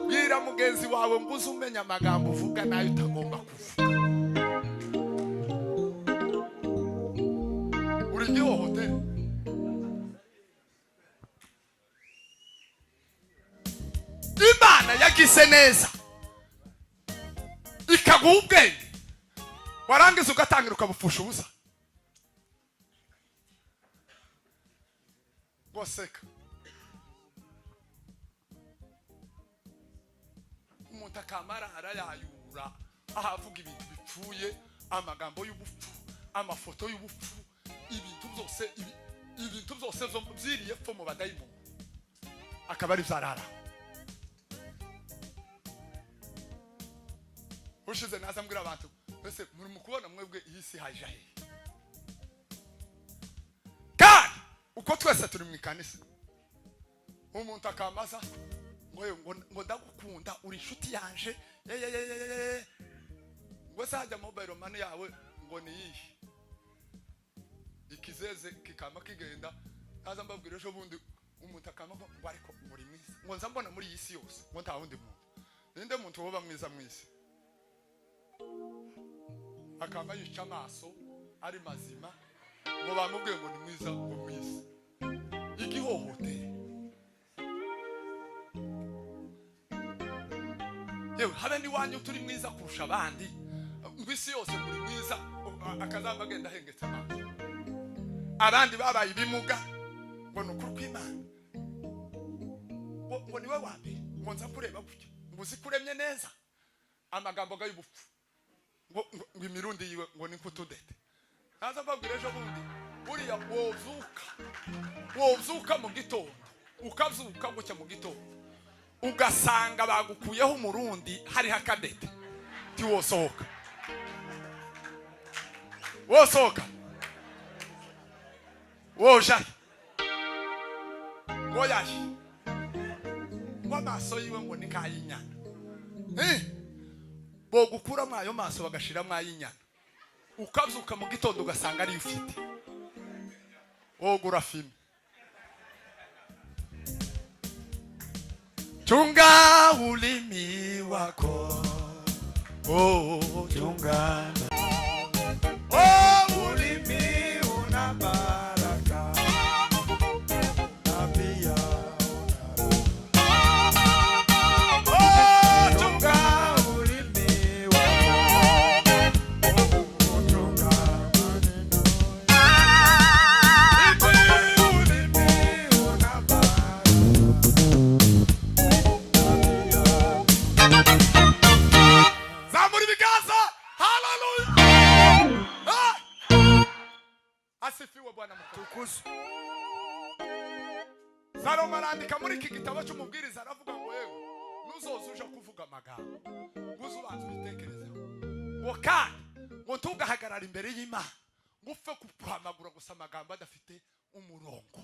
bwira mugenzi wawe mbuze umenya amagambo uvuga nayo utagomba kuvuga. Uri gihohotera. Imana yagize neza ikaguha ubwenge warangiza ugatangira ukabupfusha ubusa. Goseka umuntu akamara arayayura ahavuga ibintu bipfuye, amagambo y'ubupfu, amafoto y'ubupfu, ibintu byose zo byiriye pfo mu badayimo akaba ari vyarara. Ushize naza mbwira abantu bese muri mukubona mwebwe iyi si haje he? Kandi uko twese turi mu kanisa umuntu akamaza ngo ndagukunda uri inshuti yanje ngo sajya mobile money yawe ngo ni yihe ikizeze kikama kigenda. Naza mbabwira ejo bundi umuntu akama ngo ariko muri mwiza ngo nza mbona muri iyi si yose ngo nta wundi muntu ninde muntu woba mwiza mwisi akama yica amaso ari mazima ngo bamubwiye ngo ni mwiza ngo mwisi. Igihohotere yewe habe ni wanyu turi mwiza kurusha abandi ngo isi yose muri mwiza akazamba agenda hengetse amaso abandi babaye ibimuga ngo nukuri kw'Imana ngo niwe wambere ngo nza kureba gutya ngo uzi kuremye neza amagambo gayubupfu ngo imirundi yiwe ngo ni kutudete. Naza mbabwira ejo bundi buriya wozuka mu gitondo ukazuka gutya mu gitondo ugasanga bagukuyeho umurundi hari hakadete ti wosohoka woja ngo yaje ngo amaso yiwe ngo ni kayinyana bogukura mwayo maso bagashira mwayinyana ukazuka mu gitondo ugasanga ari ufite wogura filme. Chunga ulimi wako, chunga ulimi una baraka na pia chunga ulimi wako, chunga ulimi una baraka. Zamuri bigaza, hallelujah. Asifiwe Bwana mtukufu. Salomo arandika muri iki gitabo cy'umubwiriza aravuga ngo yewe nuzozuja kuvuga amagambo uzubanza ubitekerezeho ngo kandi ngo tugahagarara imbere y'Imana ngupfe kuhamagura gusa amagambo adafite umurongo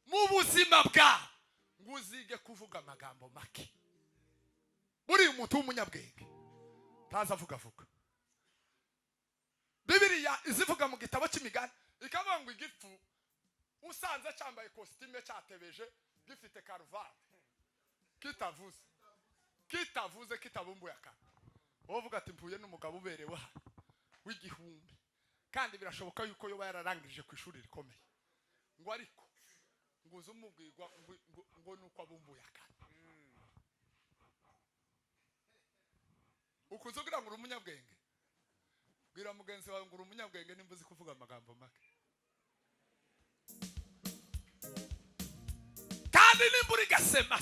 mu buzima bwa nguzige kuvuga amagambo make. Buri umuntu w'umunyabwenge ntazavuga Bibiliya izivuga mu gitabo cy'imigani ikavuga ngo igifu usanze cyambaye costume cyatebeje gifite karuvati kitavuze kitabumbuye akana wovuga ati mpuye n'umugabo uberewe hano w'igihumbi kandi birashoboka yuko yoba yararangije ku ishuri rikomeye ngo ariko nguze umubwirwa ngo nuko abumbuye akana ukuzugira ngo umunyabwenge bwira mugenzi wawe ngo umunyabwenge nimba uzi kuvuga amagambo make kandi nimba uri gasema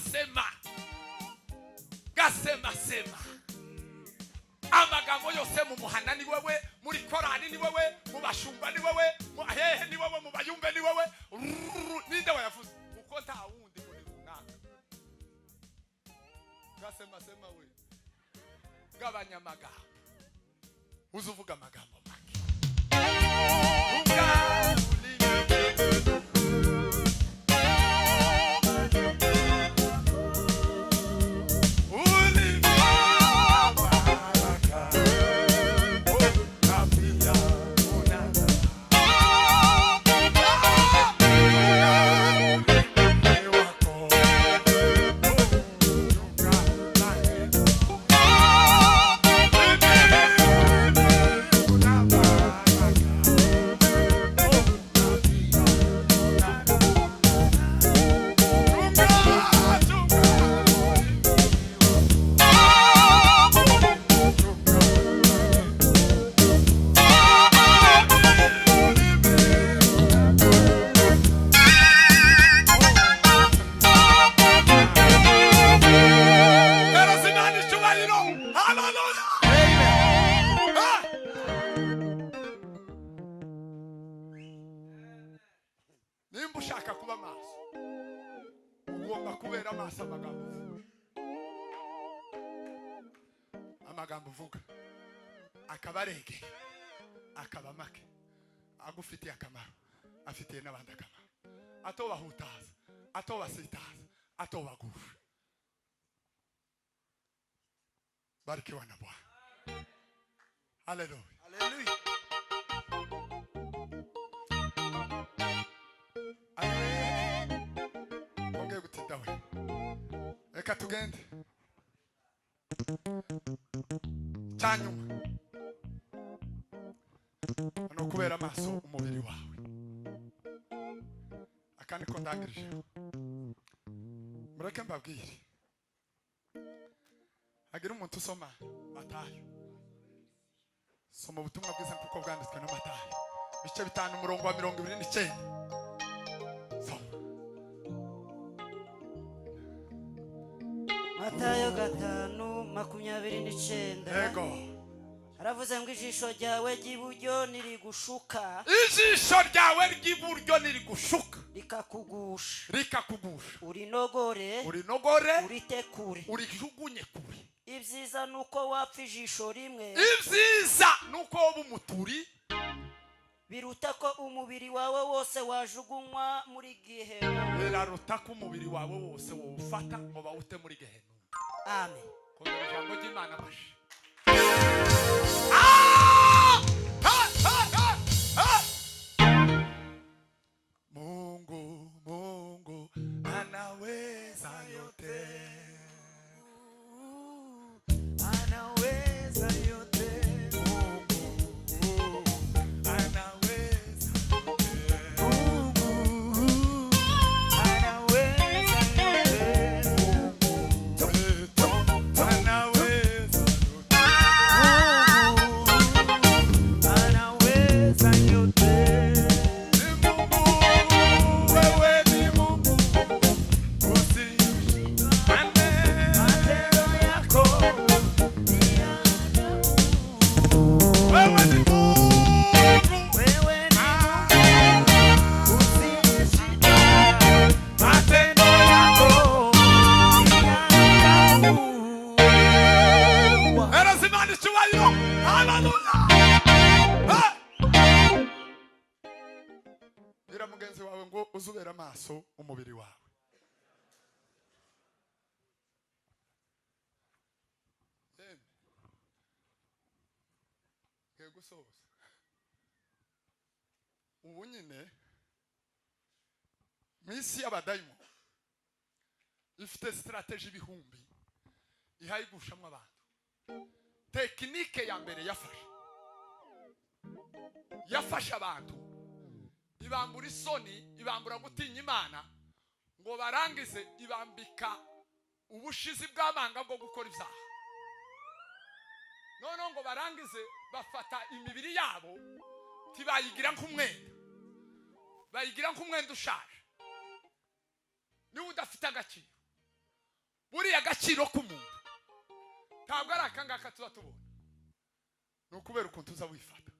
amagambo yose mu muhana ni wewe muri korani ni wewe mu bashumba ni wewe mu ahehe ni wewe mu bayumbe ni wewe ninde wayavuze uko nta wundi muri runaka gasema we gabanya amagambo uzuvuga amagambo make nimba ushaka kuba maso ugomba kubera amaso amagambo uvuga akaba arege akaba make agufitiye akamaro afitiye n'abandi akamaro atobahutaza atobasitaza atobagusha barikiwa na Bwana haleluya ongeye gutinda we reka tugende cyanyuma no kubera amaso umubiri wawe akandi ko ndangirije mureke mbabwire agira umuntu usoma Matayo soma ubutumwa bwiza kuko bwanditswe na Matayo bice 5 umurongo wa 29 Matayo 5:29 yego aravuze ngo ijisho ryawe ry'iburyo nirigushuka ijisho ryawe ry'iburyo nirigushuka rikakugusha urinogore uritekure urijugunye kure ibyiza nuko wapfa ijisho rimwe ibyiza nuko woba umuturi biruta ko umubiri wawe wose wajugunywa muri gehenomu biraruta ko umubiri wawe wose wofata ngo bawute muri gehenomu amen kongera ijambo ry'Imana bashi Mungu anaweza yote anaweza yote Mungu anaweza Mungu anaweza yote anaweza mugenzi wawe ngo uzubera amaso umubiri wawe gusoza ubu nyine mwisi y'abadayimo ifite strategy ibihumbi ihayigushamwe abantu. Tekinike ya mbere yafasha abantu ibambura isoni, ibambura gutinya Imana, ngo barangize ibambika ubushizi bw'amanga bwo gukora ibyaha. None ngo barangize bafata imibiri yabo tibayigira nk'umwenda, bayigira nk'umwenda ushaje. Niba udafite agaciro, buriya agaciro k'umuntu ntabwo ari akangaka tuba tubona, ni ukubera ukuntu uza wifata.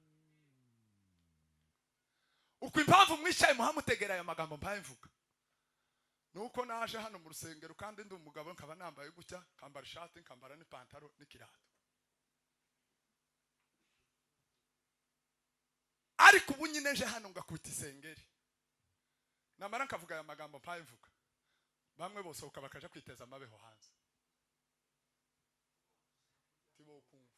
Uko impamvu mwicaye muhamutegera aya magambo mpaye mvuga, nuko naje hano mu rusengero kandi ndi umugabo nkaba nambaye gutya, kambara ishati, nkambara n'ipantaro n'ikirato. Ariko ubu nyine nje hano ngakubita isengeri, namara nkavuga aya magambo mpaye mvuga, bamwe bose ukabakaja kwiteza amabeho hanze. Tibo kumva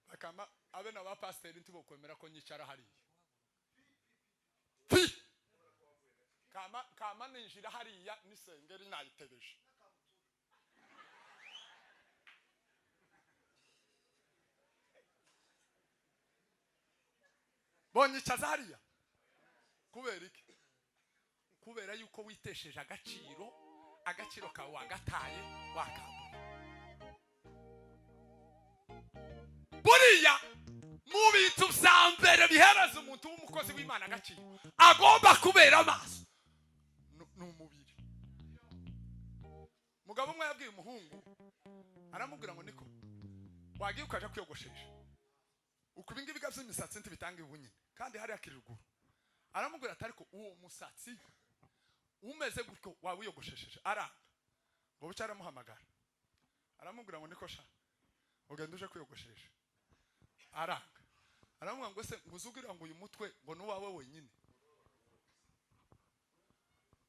bakama abe na ba pastor ntibo kwemera ko nyicara hariya. Kama ninjira hariya n'isengeri nayitebeje. Bonyicaza hariya kubera iki? Kubera yuko witesheje agaciro kawe wagataye wakambura. Buriya mu bintu bya mbere bihereza umuntu w'umukozi w'Imana agaciro agomba kubera amaso n'umubiri. Mugabo umwe yabwiye umuhungu, aramubwira ngo niko wagiye ukaja kwiyogoshesha, uko ibingibi by'imisatsi ntibitanga ibunyine kandi hari akiri ruguru. Aramubwira ati ariko uwo musatsi umeze gutyo wawiyogoshesheje aranga. Ngo buca aramuhamagara, aramubwira ngo niko sha ugenda uje kwiyogoshesha, aranga. Aramubwira ngo se nguzugira ngo uyu mutwe ngo nuwawe wenyine,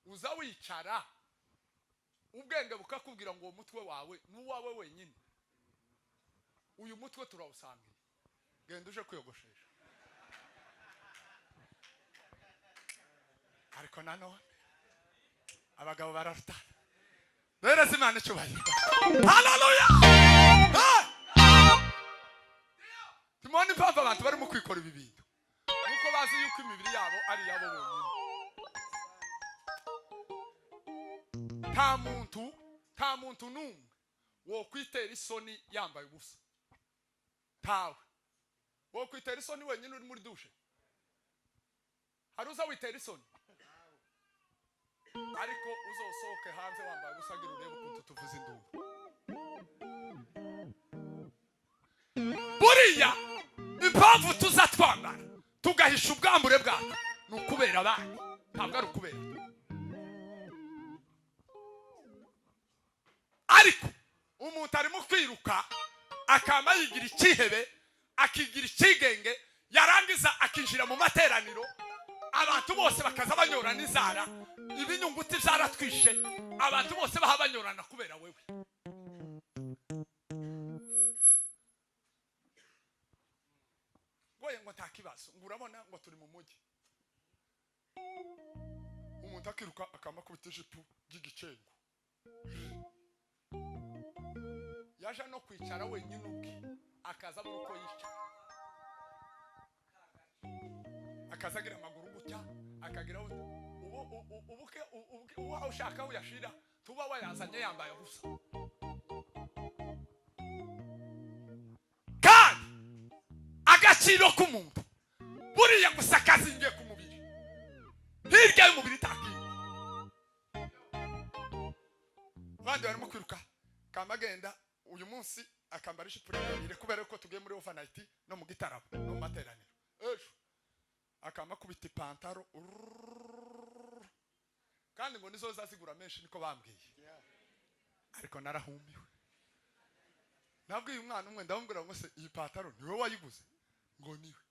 uza wicara ubwenge bukakubwira ngo uwo mutwe wawe nuwawe wenyine, uyu mutwe turawusangiye, genda uje kwiyogoshesha. Ariko nanone abagabo bararutana. Rero Imana icyubahiro. Haleluya! Timoni impamvu abantu barimo kwikora ibi bintu nuko bazi yuko imibiri yabo ari yabo bonyine. Nta muntu n'umwe wo kwitera isoni yambaye ubusa. Tawe wo kwitera isoni wenyine uri muri dushe. Haruza witera isoni, ariko uzosohoke hanze wambaye ubusa ngira urebe ukuntu tuvuze induru. Buriya impamvu tuzatwambara tugahisha ubwambure bwacu ni ukubera abandi, ntabwo ari ukubera. Ariko umuntu arimo kwiruka akama yigira ikihebe, akigira ikigenge, yarangiza akinjira mu materaniro, abantu bose bakaza banyorana inzara, ibinyunguti zaratwishe, abantu bose baha banyorana kubera wewe. Ngoye ngo nta kibazo, ngo urabona ngo turi mu mujyi, umuntu akiruka akama kubita ijipo ry'igicengo, yaje no kwicara wenyine ubwe, akaza abona uko yicara, akazagira amaguru gutya, akagira ubuke uwa ushaka uyashira tuba wayazanye yambaye gusa. Kandi agaciro k'umuntu buriya gusa kazingiye ku mubiri, hirya y'umubiri takiye. Bandi barimo kwiruka kamagenda uyu munsi akambara ishipure y'ire kubera ko tugiye muri overnight no mu gitaramo no mu materaniro. Ejo akama kubita ipantaro kandi ngo nizo zazigura menshi niko bambwiye. Ariko narahumiwe, nabwiye umwana umwe ndamubwira ngo se iyi pantaro niwe wayiguze? Ngo niwe.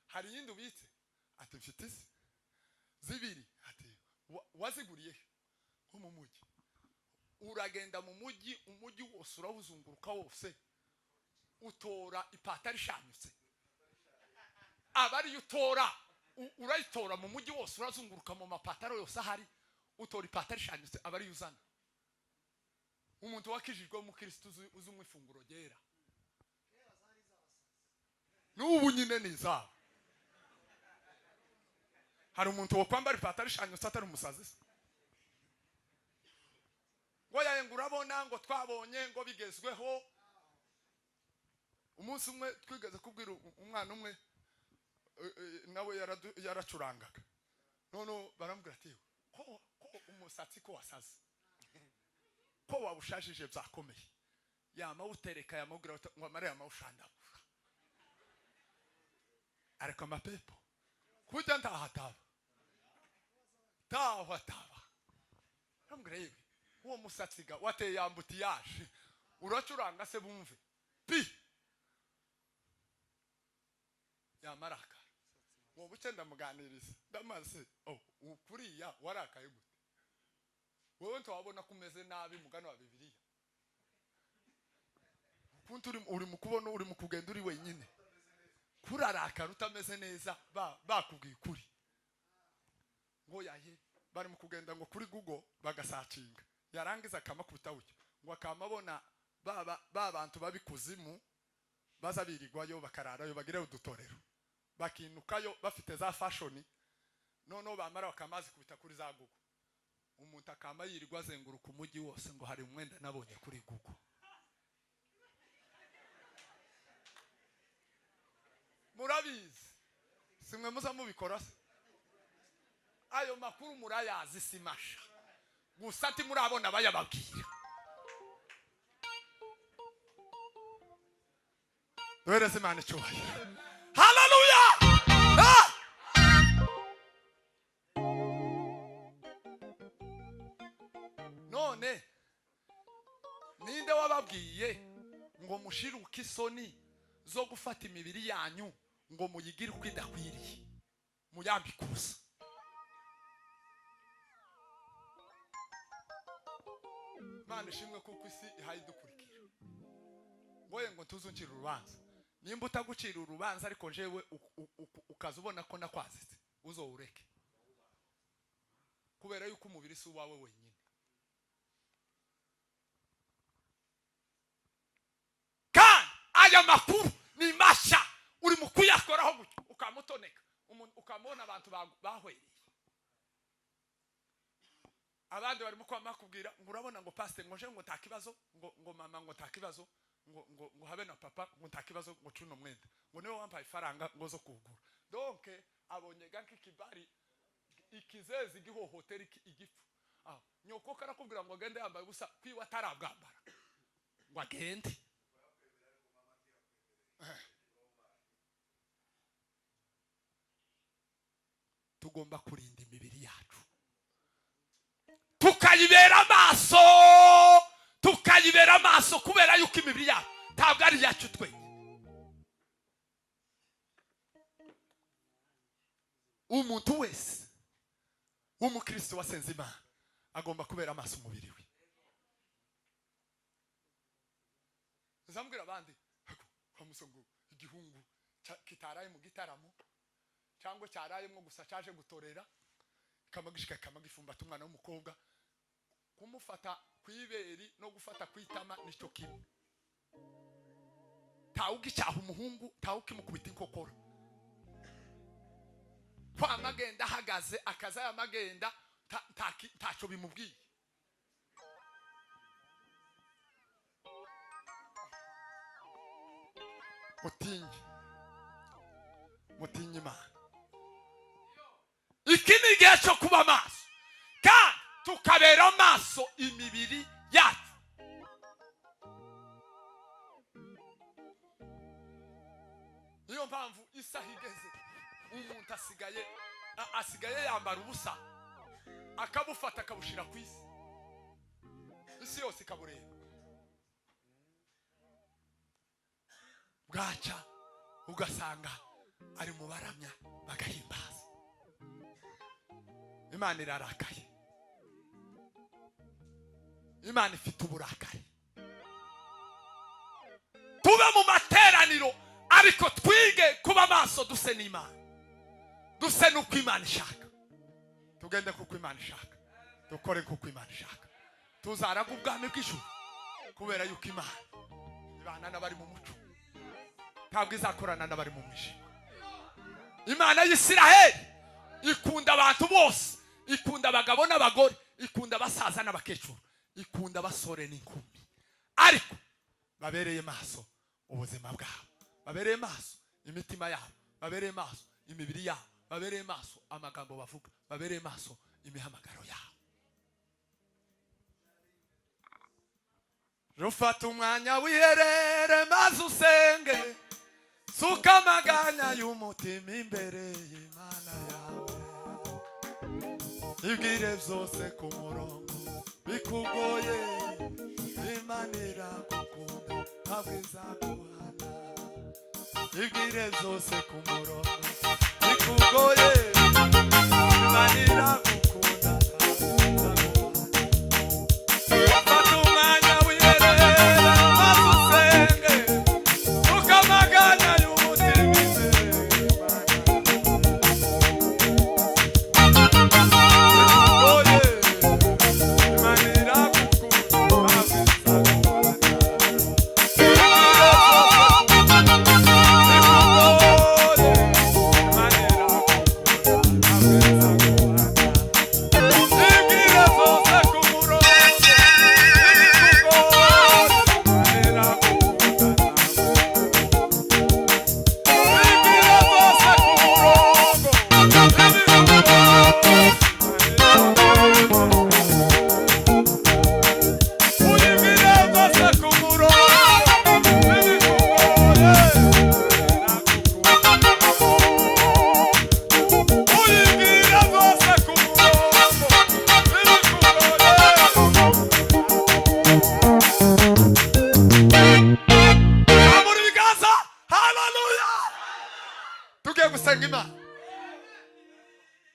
Hari yindi ubitse? Ati mfite zibiri. Ati waziguriye nko mu mujyi? Uragenda mu mujyi, umujyi wose urawuzunguruka wose, utora ipataro ishanyutse aba ariyo utora urayitora mu mujyi wose urazunguruka mu mapataro yose ahari utora ipataro ishanyutse aba ariyo uzana umuntu wakijijwe mu Kristo uzi umwifunguro ryera n'ubu nyine nizaba hari umuntu wo kwambara ipataro ishanyutse atari umusazi ngo yayenga urabona ngo twabonye ngo bigezweho umunsi umwe twigeze kubwira umwana umwe nawe yaracurangaga none barambwira ati ko umusatsi ko wasaze ko wabushashije byakomeye yama utereka yamubwira ngo amare yamawushandabura ariko amapepo kujya ndahataba tahataba barambwira yewe uwo musatsi ga wateye yambuti yaje uracuranga se bumve pi yamaraka ngo buce ndamuganiriza ndamaze ukuriya warakaye gute wowe ntwabona kumeze nabi mugano wa Bibiliya ukuntu uri mu kubona uri mu kugenda uri wenyine kuraraka rutameze neza bakubwiye kuri ngo yaye bari mu kugenda ngo kuri Google bagasacinga yarangiza akamakubita ucyo ngo akamabona bantu babikuzimu bazabirirwayo bakararayo bagire udutorero bakinukayo bafite za fashion none bamara bakamazi kubita kuri za Google umuntu akama yirirwa azenguruka umujyi wose ngo hari umwenda nabonye kuri Google murabizi simwe muza mubikora se ayo makuru murayazi simasha gusa ati murabona bayababwira Duhereze Imana icyubahiro haleluya none ninde wababwiye ngo mushiruke isoni zo gufata imibiri yanyu ngo muyigire uko idakwiriye muyambikuza Imana ishimwe kuko isi ihaye dukurikira ngoye ngo tuzuncira urubanza nimba utagucira urubanza ariko jewe ukazubona ko nakwazitse uzowureke kubera yuko umubiri si uwawe wenyine kandi aya makuru ni masha uri mu kuyakoraho gutyo ukamutoneka ukamubona abantu bahwereye abandi barimo kwama kubwira ngo urabona ngo pastor ngo nje ngo ntakibazo ngo mama ngo ntakibazo ngo habe na papa ngo ntakibazo ngo cuno mwenda ngo niwe wampaye faranga ngo zo kugura donc abonye ganki kibari ikizezi gihohotera igifu nyoko karakubwira ngo agende yambaye ubusa kwiwa tarabwambara ngo agende tugomba kurinda imibiri yacu tukayibera amaso kubera yuko imibiri yacu ntabwo ari yacu twenyine umuntu wese w'umukristo wasenze Imana agomba kubera amaso umubiri we uzambwira abandi kamusongo igihungu kitaraye mu gitaramo cyangwa cyarayemo gusa cyaje gutorera kamagishika kamagifumbata umwana w'umukobwa kumufata kwiberi no gufata kwitama nicyo kimwe tawugicyaha umuhungu tawukimukubita inkokora kwa magenda ahagaze akaza ya magenda ntacyo bimubwiye mutinye Imana iki ni igihe cyo kuba maso kandi tukabera amaso imibiri yacu niyo mpamvu isaha igeze umuntu asigaye yambara ubusa akabufata akabushira ku isi yose ikabureba bwaca ugasanga ari mu baramya bagahimbaza Imana irarakaye Imana ifite uburakari tube tuba mu materaniro ariko twige kuba maso duse n'Imana, duse n'uko Imana ishaka, tugende kuko Imana ishaka, dukore kuko Imana ishaka, tuzaraga ubwami bw'ijuru kubera yuko Imana ibana n'abari mu muco, ntabwo izakorana n'abari mu mwijima. Imana y'Isiraheli ikunda abantu bose, ikunda abagabo n'abagore, ikunda abasaza n'abakecuru, ikunda abasore n'inkumi, ariko babereye maso ubuzima bwabo, babereye maso imitima yabo, babereye maso imibiri yabo, babereye maso amagambo bavuga, babereye maso imihamagaro yabo. Rufata umwanya wiherere maze usenge, suka amaganya y'umutima imbere y'Imana yawe, ibwire byose ku murongo bikugoye, Imana iragukunda ntabwo izaguhana, ibwire byose ku murongo bikugoye, Imana iragukunda ntabwo izaguhana. Fata umwanya wiherere maze usenge, suka amaganya y'umutima imbere y'Imana, bikugoye, Imana iragukunda ntabwo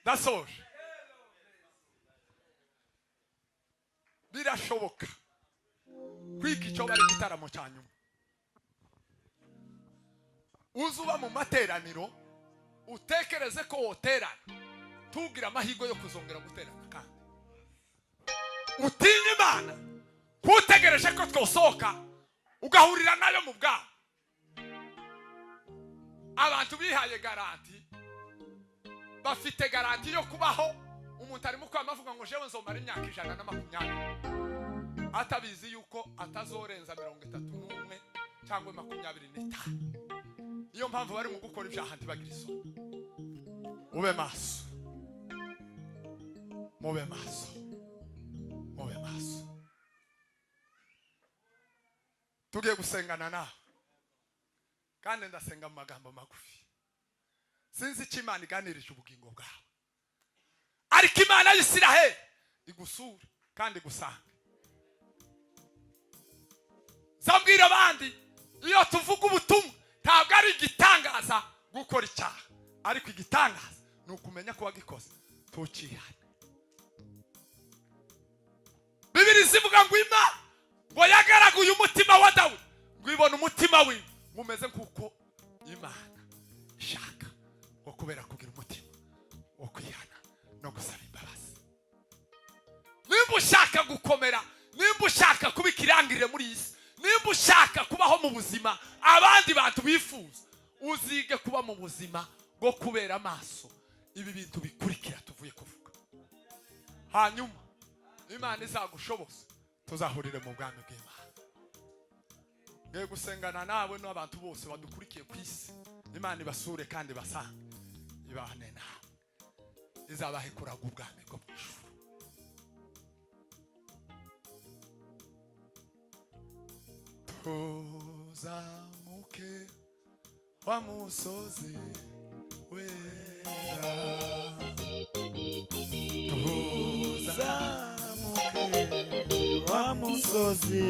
ndasoje. Birashoboka kwiga icyo bari gitaramo cya nyuma, uzuba mu materaniro utekereze ko woterana, tugira amahirwe yo kuzongera guterana, kandi utinya Imana kutegereje ko twosohoka ugahurira nayo mu bwabo. Abantu bihaye garanti, bafite garanti yo kubaho. Umuntu arimo kwamavuga ngo jewe nzomara imyaka 120, atabizi yuko atazorenza 31 cyangwa 25. Iyo mpamvu bari mu gukora ibyaha ntibagira isoni. Ube maso, mube maso, mube maso. Tugiye gusengana nawe, kandi ndasenga mu magambo magufi. Sinzi icyo Imana iganirije ubugingo bwawe, ariko Imana y'Isiraheli igusura kandi igusanga. Zambwira abandi, iyo tuvuga ubutumwa ntabwo ari igitangaza gukora icyaha, ariko igitangaza ni ukumenya ko wagikoze tukihana. Bibiri zivuga ngo Imana ngo yagaraguye umutima wa Dawudi, ngo ibona umutima we umeze kuko Imana ishaka, ngo kubera kugira umutima wo kwihana no gusaba imbabazi. Nimba ushaka gukomera, nimba ushaka kuba ikirangirire muri iyi si, nimba ushaka kubaho mu buzima abandi bantu bifuza, uzige kuba mu buzima bwo kubera amaso ibi bintu bikurikira tuvuye kuvuga. Hanyuma Imana izagushoboza, tuzahurire mu bwami bw'Imana. Ngiye gusengana nawe n'abantu bose badukurikiye ku isi. Imana ibasure kandi basange, ibahane nawe, izabahe kuraga ubwami bwo mu ijuru. Tuzamuke wa musozi wera, tuzamuke wa musozi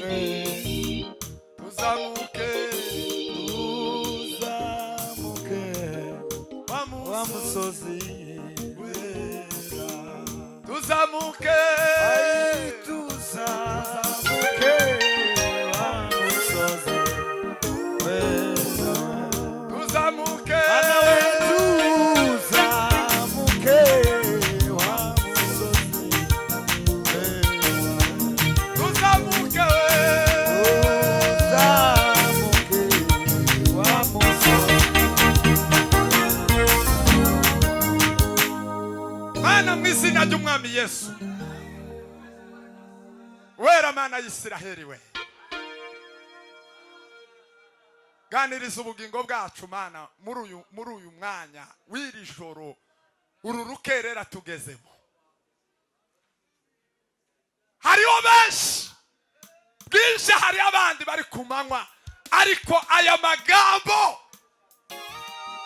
wera, tuzamuke wa musozi wera, tuzamuke wa musozi yesu wera mana y'isiraheli we ganiriza ubugingo bwacu mana muri uyu mwanya w'iri joro uru rukerera tugezemo hariho benshi bwinshi hari abandi bari ku manywa ariko aya magambo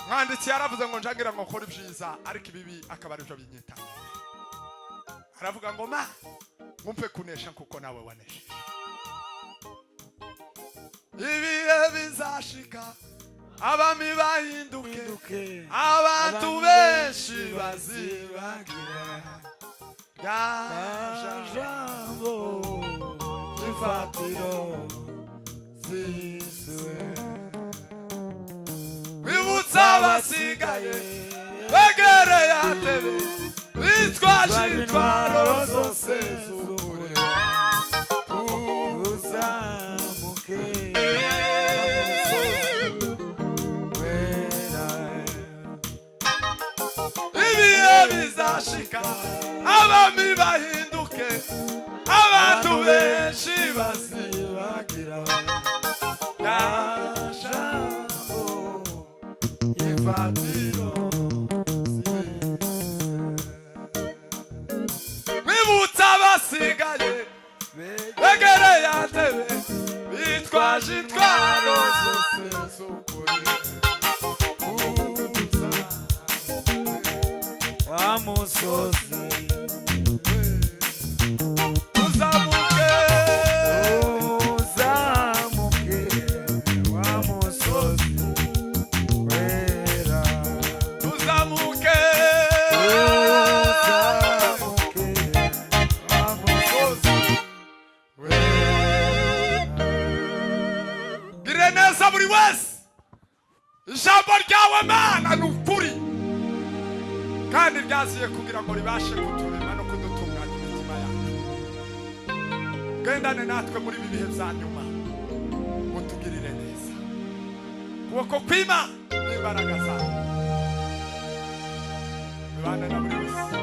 mwanditsi yaravuze ngo njangira ngo nkore ibyiza ariko ibibi akaba aribyo binyitana aravuga ngo ma mumpe kunesha kuko nawe waneshe ibihe bizashika abami bahinduke abantu benshi bazibagira jambo ifatiro ziswe bibutsa abasigaye begereye atebe bitwaje intwaro zose z'ukuri uzamuke ibihe bizashika abami bahinduke abantu benshi bazibagira jambo ifatiro bibutsa abasigaye begereye atebe bitwaje intwaro zose z'ukuri wa musozi uzamuke wa musozi wera uzamuke wa musozi wera gire neza buri wese ijambo ryawe mana ni ukuri kandi ryaziye kugira ngo ribashe kuturema no kudutunganya imitima yacu gendane natwe muri ibi bihe bya nyuma utugirire neza kuboko kwima n'imbaraga zawe bibane na buri wese